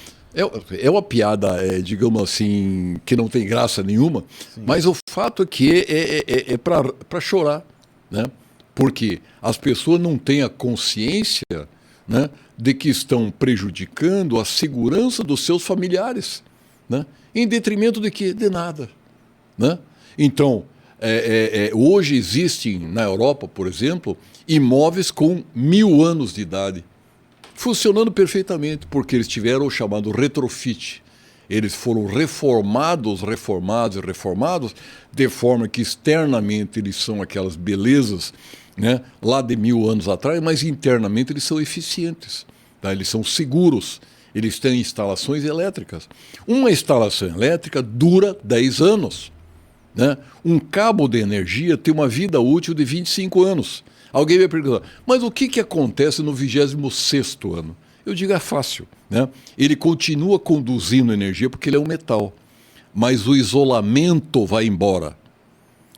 É uma piada, digamos assim, que não tem graça nenhuma, sim, mas o fato é que é para chorar. Né? Porque as pessoas não têm a consciência, né, de que estão prejudicando a segurança dos seus familiares, né? Em detrimento de quê? De nada. Né? Então, hoje existem na Europa, por exemplo, imóveis com 1000 anos de idade, funcionando perfeitamente, porque eles tiveram o chamado retrofit. Eles foram reformados, de forma que externamente eles são aquelas belezas, né, lá de 1000 anos atrás, mas internamente eles são eficientes, tá? Eles são seguros, eles têm instalações elétricas. Uma instalação elétrica dura 10 anos. Né? Um cabo de energia tem uma vida útil de 25 anos. Alguém vai perguntar, mas o que acontece no 26º ano? Eu digo, é fácil. Né? Ele continua conduzindo energia porque ele é um metal, mas o isolamento vai embora.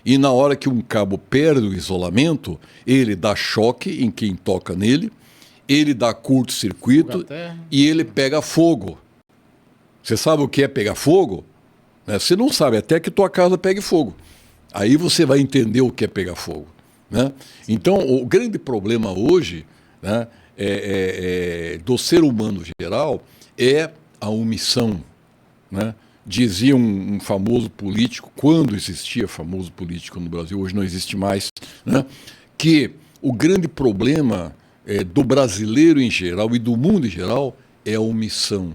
E na hora que um cabo perde o isolamento, ele dá choque em quem toca nele, ele dá curto-circuito e ele pega fogo. Você sabe o que é pegar fogo? Você não sabe, até que tua casa pegue fogo. Aí você vai entender o que é pegar fogo. Né? Então, o grande problema hoje, né, do ser humano geral é a omissão. Né? Dizia um famoso político, quando existia famoso político no Brasil, hoje não existe mais, né, que o grande problema do brasileiro em geral e do mundo em geral é a omissão.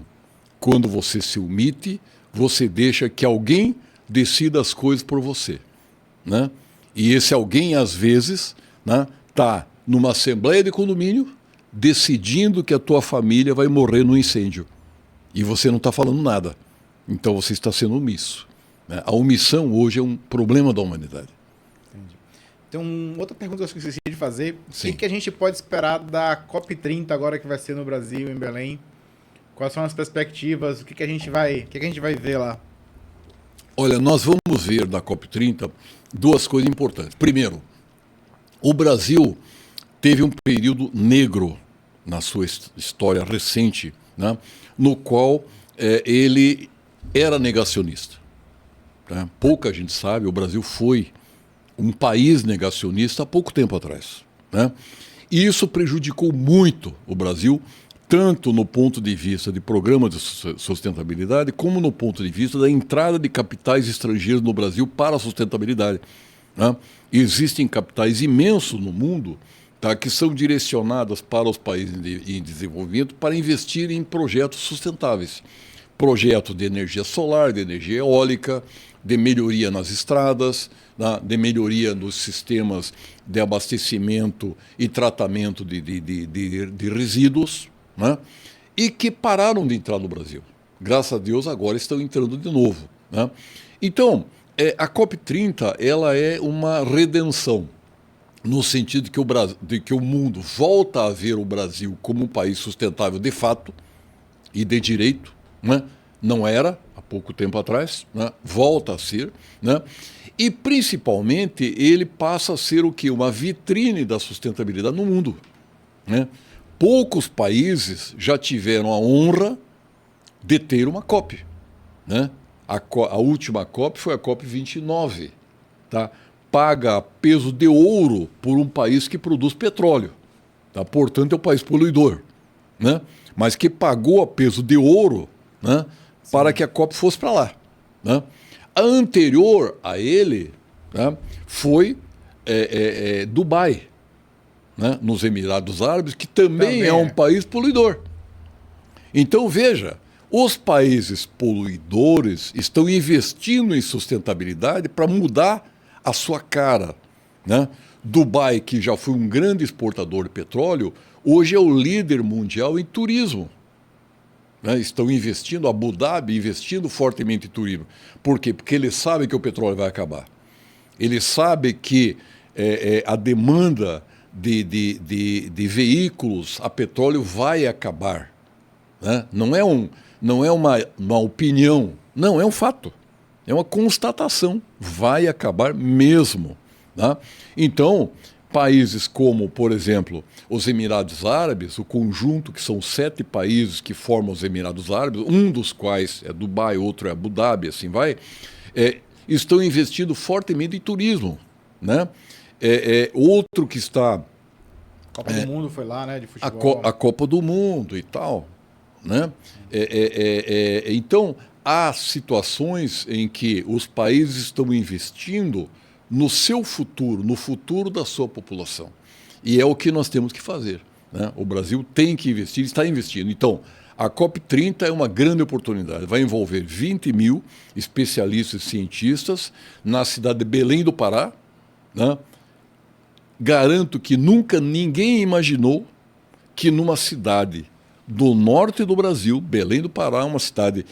Quando você se omite, você deixa que alguém decida as coisas por você. Né? E esse alguém, às vezes, está numa assembleia de condomínio decidindo que a tua família vai morrer no incêndio. E você não está falando nada. Então você está sendo omisso. Né? A omissão hoje é um problema da humanidade. Entendi. Então, outra pergunta que eu esqueci de fazer. Sim. O que a gente pode esperar da COP30 agora que vai ser no Brasil, em Belém? Quais são as perspectivas? O que a gente vai ver lá? Olha, nós vamos ver da COP30 duas coisas importantes. Primeiro, O Brasil teve um período negro na sua história recente, né, no qual ele era negacionista. Né? Pouca gente sabe, o Brasil foi um país negacionista há pouco tempo atrás. Né? E isso prejudicou muito o Brasil, tanto no ponto de vista de programa de sustentabilidade, como no ponto de vista da entrada de capitais estrangeiros no Brasil para a sustentabilidade. Né? Existem capitais imensos no mundo, tá, que são direcionadas para os países em desenvolvimento para investir em projetos sustentáveis. Projetos de energia solar, de energia eólica, de melhoria nas estradas, né, de melhoria nos sistemas de abastecimento e tratamento de resíduos, né, e que pararam de entrar no Brasil. Graças a Deus agora estão entrando de novo. Né? Então, a COP30 ela é uma redenção, no sentido de que o mundo volta a ver o Brasil como um país sustentável de fato e de direito, né? Não era há pouco tempo atrás, né? Volta a ser, né? E principalmente ele passa a ser o quê? Uma vitrine da sustentabilidade no mundo. Né? Poucos países já tiveram a honra de ter uma COP. Né? A última COP foi a COP 29, tá? Paga peso de ouro por um país que produz petróleo. Tá? Portanto, é um país poluidor. Né? Mas que pagou a peso de ouro, né, para que a COP fosse para lá. Né? A anterior a ele, né, foi Dubai, né, nos Emirados Árabes, que também é um país poluidor. Então, veja, os países poluidores estão investindo em sustentabilidade para mudar a sua cara. Né? Dubai, que já foi um grande exportador de petróleo, hoje é o líder mundial em turismo. Né? Estão investindo, Abu Dhabi investindo fortemente em turismo. Por quê? Porque eles sabem que o petróleo vai acabar. Eles sabem que a demanda de veículos a petróleo vai acabar. Né? Não é uma opinião, não, é um fato. É uma constatação. Vai acabar mesmo. Né? Então, países como, por exemplo, os Emirados Árabes, o conjunto que são 7 países que formam os Emirados Árabes, um dos quais é Dubai, outro é Abu Dhabi, assim vai, estão investindo fortemente em turismo. Né? Outro que está... Copa do Mundo foi lá, né, de futebol. A Copa do Mundo e tal. Né? Então, há situações em que os países estão investindo no seu futuro, no futuro da sua população. E é o que nós temos que fazer. Né? O Brasil tem que investir, está investindo. Então, a COP30 é uma grande oportunidade. Vai envolver 20 mil especialistas e cientistas na cidade de Belém do Pará. Né? Garanto que nunca ninguém imaginou que numa cidade do norte do Brasil, Belém do Pará, uma cidade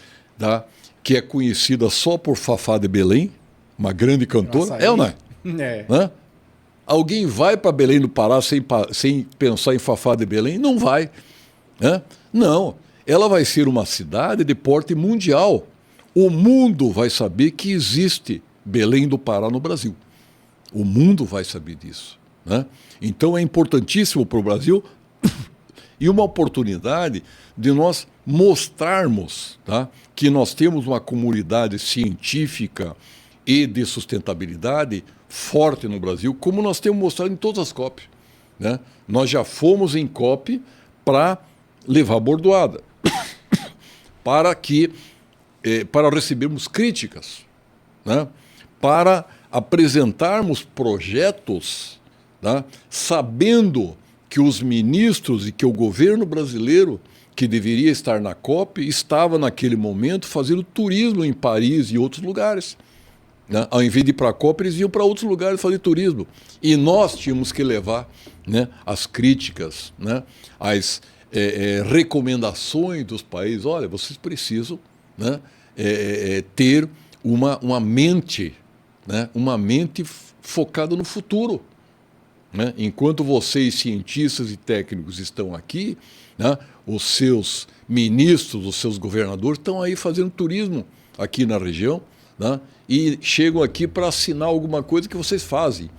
que é conhecida só por Fafá de Belém, uma grande cantora, ou não é? Né? Alguém vai para Belém do Pará sem pensar em Fafá de Belém? Não vai. Né? Não, ela vai ser uma cidade de porte mundial. O mundo vai saber que existe Belém do Pará no Brasil. O mundo vai saber disso. Né? Então é importantíssimo para o Brasil e uma oportunidade de nós mostrarmos, tá, que nós temos uma comunidade científica e de sustentabilidade forte no Brasil, como nós temos mostrado em todas as COP. Né? Nós já fomos em COP para levar bordoada, para recebermos críticas, né? Para apresentarmos projetos, tá, sabendo que os ministros e que o governo brasileiro, que deveria estar na COP, estava naquele momento fazendo turismo em Paris e outros lugares. Né? Ao invés de ir para a COP, eles iam para outros lugares fazer turismo. E nós tínhamos que levar, né, as críticas, né, as recomendações dos países. Olha, vocês precisam, né, ter uma mente, né, uma mente focada no futuro. Né? Enquanto vocês, cientistas e técnicos, estão aqui, né, os seus ministros, os seus governadores estão aí fazendo turismo aqui na região, né, e chegam aqui para assinar alguma coisa que vocês fazem.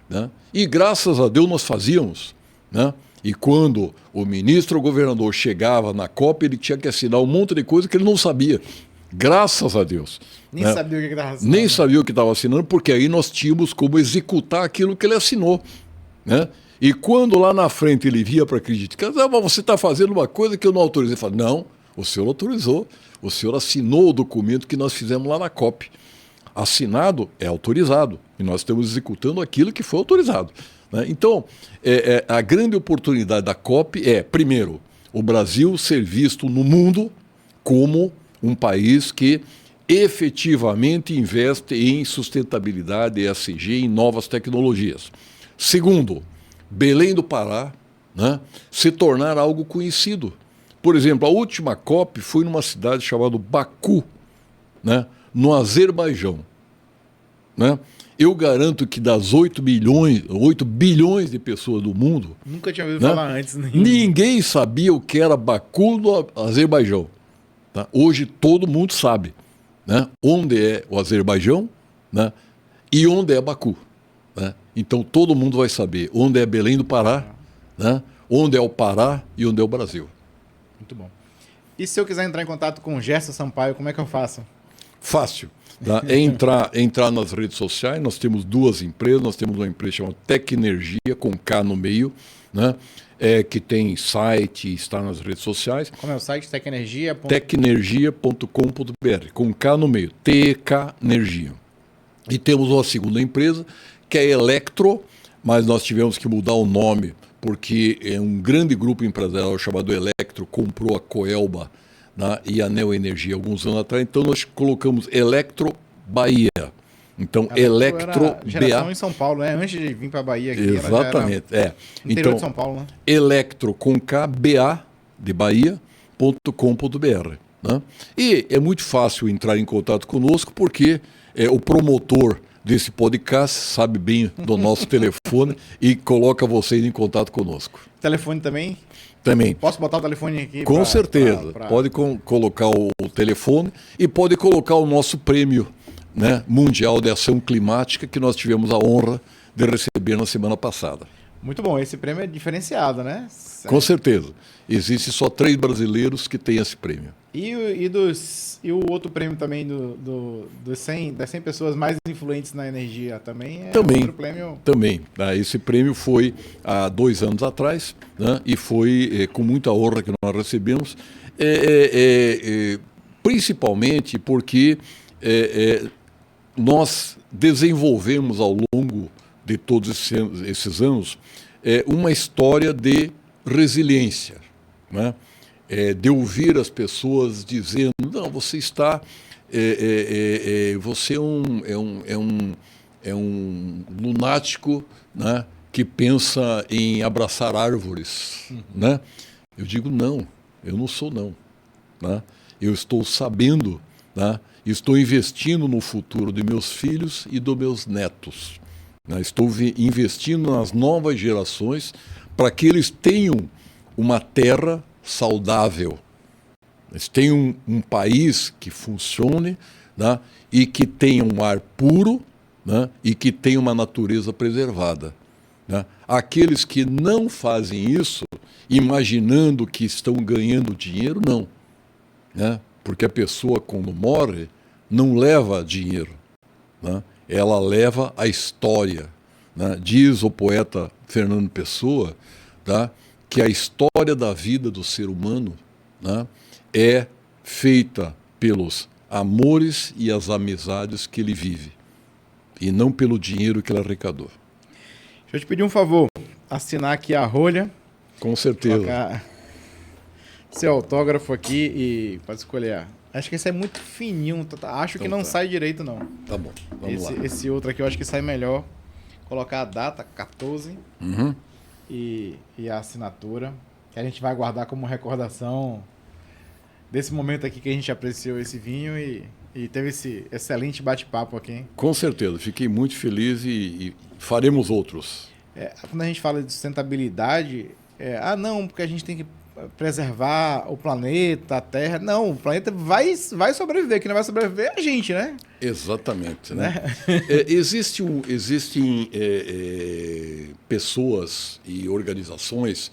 né? E graças a Deus nós fazíamos, né? E quando o ministro ou governador chegava na COP, ele tinha que assinar um monte de coisa que ele não sabia. Graças a Deus. Nem né? sabia o que estava assinando. Nem sabia o que estava assinando, porque aí nós tínhamos como executar aquilo que ele assinou. Né? E quando lá na frente ele via para criticar, mas você está fazendo uma coisa que eu não autorizei. Ele fala, não, o senhor autorizou. O senhor assinou o documento que nós fizemos lá na COP. Assinado é autorizado. E nós estamos executando aquilo que foi autorizado. Né? Então, a grande oportunidade da COP é, primeiro, o Brasil ser visto no mundo como um país que efetivamente investe em sustentabilidade, ESG, em novas tecnologias. Segundo, Belém do Pará, né, se tornar algo conhecido. Por exemplo, a última COP foi numa cidade chamada Baku, né, no Azerbaijão. Né? Eu garanto que das 8 bilhões de pessoas do mundo... Nunca tinha ouvido né, falar antes. Ninguém sabia o que era Baku no Azerbaijão. Tá? Hoje todo mundo sabe, né, onde é o Azerbaijão, né, e onde é Baku. Né? Então todo mundo vai saber onde é Belém do Pará, né, onde é o Pará e onde é o Brasil. Muito bom. E se eu quiser entrar em contato com o Gerson Sampaio, como é que eu faço? Fácil. Tá? É entrar nas redes sociais. Nós temos duas empresas. Nós temos uma empresa chamada Tecnergia, com K no meio, né? Que tem site, está nas redes sociais. Como é o site? Tecnergia? Tecnergia.com.br, com K no meio, TK Energia. E temos uma segunda empresa, que é Electro, mas nós tivemos que mudar o nome, porque um grande grupo empresarial chamado Electro comprou a Coelba, né, e a Neo Energia alguns anos atrás, então nós colocamos Electro Bahia. Então, Electro geração BA. em São Paulo, né? Antes de vir para Bahia aqui. Exatamente, interior então, de São Paulo, né? Electro com K, BA de Bahia.com.br. Né? E é muito fácil entrar em contato conosco, porque o promotor desse podcast sabe bem do nosso telefone e coloca vocês em contato conosco. Telefone também? Também. Posso botar o telefone aqui? Com certeza. Pode colocar o telefone e pode colocar o nosso prêmio, né, mundial de ação climática, que nós tivemos a honra de receber na semana passada. Muito bom. Esse prêmio é diferenciado, né? Com certeza. Existem só 3 brasileiros que têm esse prêmio. E o outro prêmio também das 100 pessoas mais influentes na energia também é outro prêmio? Também. Esse prêmio foi há 2 anos atrás, né, e foi com muita honra que nós recebemos, principalmente porque nós desenvolvemos ao longo de todos esses anos uma história de resiliência, né? De ouvir as pessoas dizendo, não, você está, você é um lunático, né, que pensa em abraçar árvores, né? Eu digo, não, eu não sou não, né? Eu estou sabendo, né? Estou investindo no futuro de meus filhos e dos meus netos, né? Estou investindo nas novas gerações para que eles tenham uma terra saudável. Eles tenham um país que funcione, né, e que tenha um ar puro, né, e que tenha uma natureza preservada. Né? Aqueles que não fazem isso, imaginando que estão ganhando dinheiro, não. Né? Porque a pessoa, quando morre, não leva dinheiro. Né? Ela leva a história. Né? Diz o poeta Fernando Pessoa, tá, que a história da vida do ser humano, né, é feita pelos amores e as amizades que ele vive, e não pelo dinheiro que ele arrecadou. Deixa eu te pedir um favor, assinar aqui a rolha. Com certeza. Colocar seu autógrafo aqui e pode escolher. Acho que esse é muito fininho, acho então que não sai direito não. Tá bom, vamos lá. Esse outro aqui eu acho que sai melhor. Colocar a data, 14. E a assinatura, que a gente vai guardar como recordação desse momento aqui que a gente apreciou esse vinho e teve esse excelente bate-papo aqui. Com certeza, fiquei muito feliz e faremos outros. Quando a gente fala de sustentabilidade, não, porque a gente tem que preservar o planeta, a Terra. Não, o planeta vai sobreviver. Quem não vai sobreviver é a gente, né? Exatamente. Né? Existem pessoas e organizações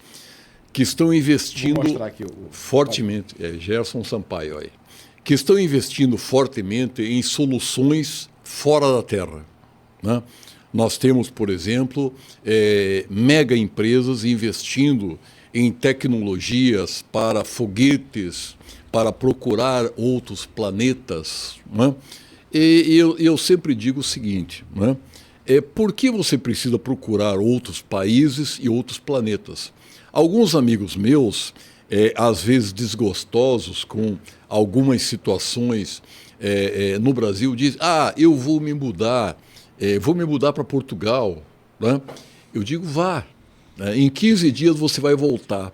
que estão investindo fortemente, Gerson Sampaio aí, que estão investindo fortemente em soluções fora da Terra. Né? Nós temos, por exemplo, mega empresas investindo em tecnologias para foguetes, para procurar outros planetas. Né? E eu sempre digo o seguinte, né? Por que você precisa procurar outros países e outros planetas? Alguns amigos meus, às vezes desgostosos com algumas situações no Brasil, dizem, eu vou me mudar para Portugal. Né? Eu digo, vá. Em 15 dias você vai voltar.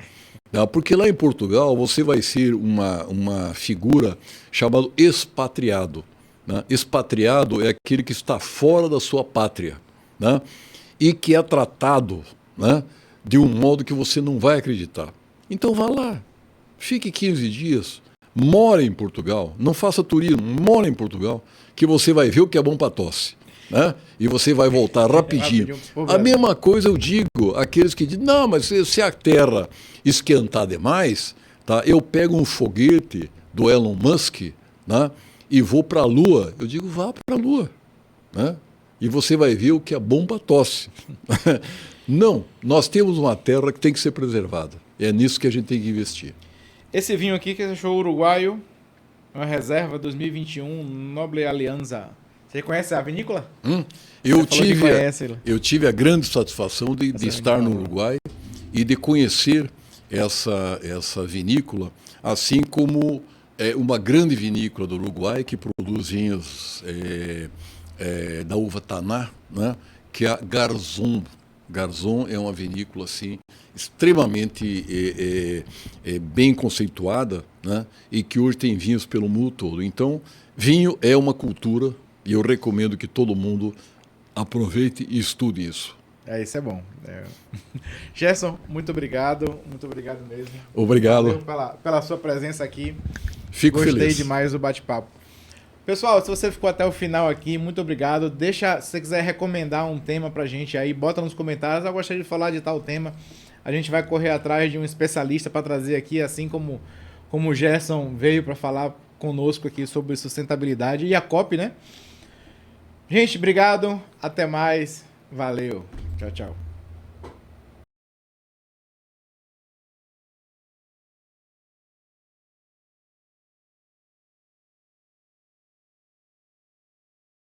Porque lá em Portugal você vai ser uma figura chamada expatriado. Né? Expatriado é aquele que está fora da sua pátria, né? E que é tratado, né, de um modo que você não vai acreditar. Então vá lá, fique 15 dias, mora em Portugal, não faça turismo, mora em Portugal, que você vai ver o que é bom para tosse. Né? E você vai voltar rapidinho. A mesma coisa eu digo àqueles que dizem, não, mas se a Terra esquentar demais, tá, eu pego um foguete do Elon Musk, né, e vou para a Lua. Eu digo, vá para a Lua. Né? E você vai ver o que é bom para tosse. Não, nós temos uma terra que tem que ser preservada. É nisso que a gente tem que investir. Esse vinho aqui que você achou uruguaio, uma reserva 2021, Noble Alianza. Você conhece a vinícola? Eu tive a grande satisfação de estar no Uruguai e de conhecer essa vinícola, assim como uma grande vinícola do Uruguai que produz vinhos da uva Taná, né, que é a Garzón. Garzón é uma vinícola assim, extremamente bem conceituada, né, e que hoje tem vinhos pelo mundo todo. Então, vinho é uma cultura. E eu recomendo que todo mundo aproveite e estude isso. Isso é bom. Gerson, muito obrigado mesmo. Obrigado. Valeu pela sua presença aqui. Fico feliz. Gostei demais do bate-papo. Pessoal, se você ficou até o final aqui, muito obrigado. Deixa, se você quiser recomendar um tema pra gente aí, bota nos comentários. Eu gostaria de falar de tal tema. A gente vai correr atrás de um especialista para trazer aqui, assim como o Gerson veio para falar conosco aqui sobre sustentabilidade e a COP, né? Gente, obrigado. Até mais. Valeu. Tchau, tchau.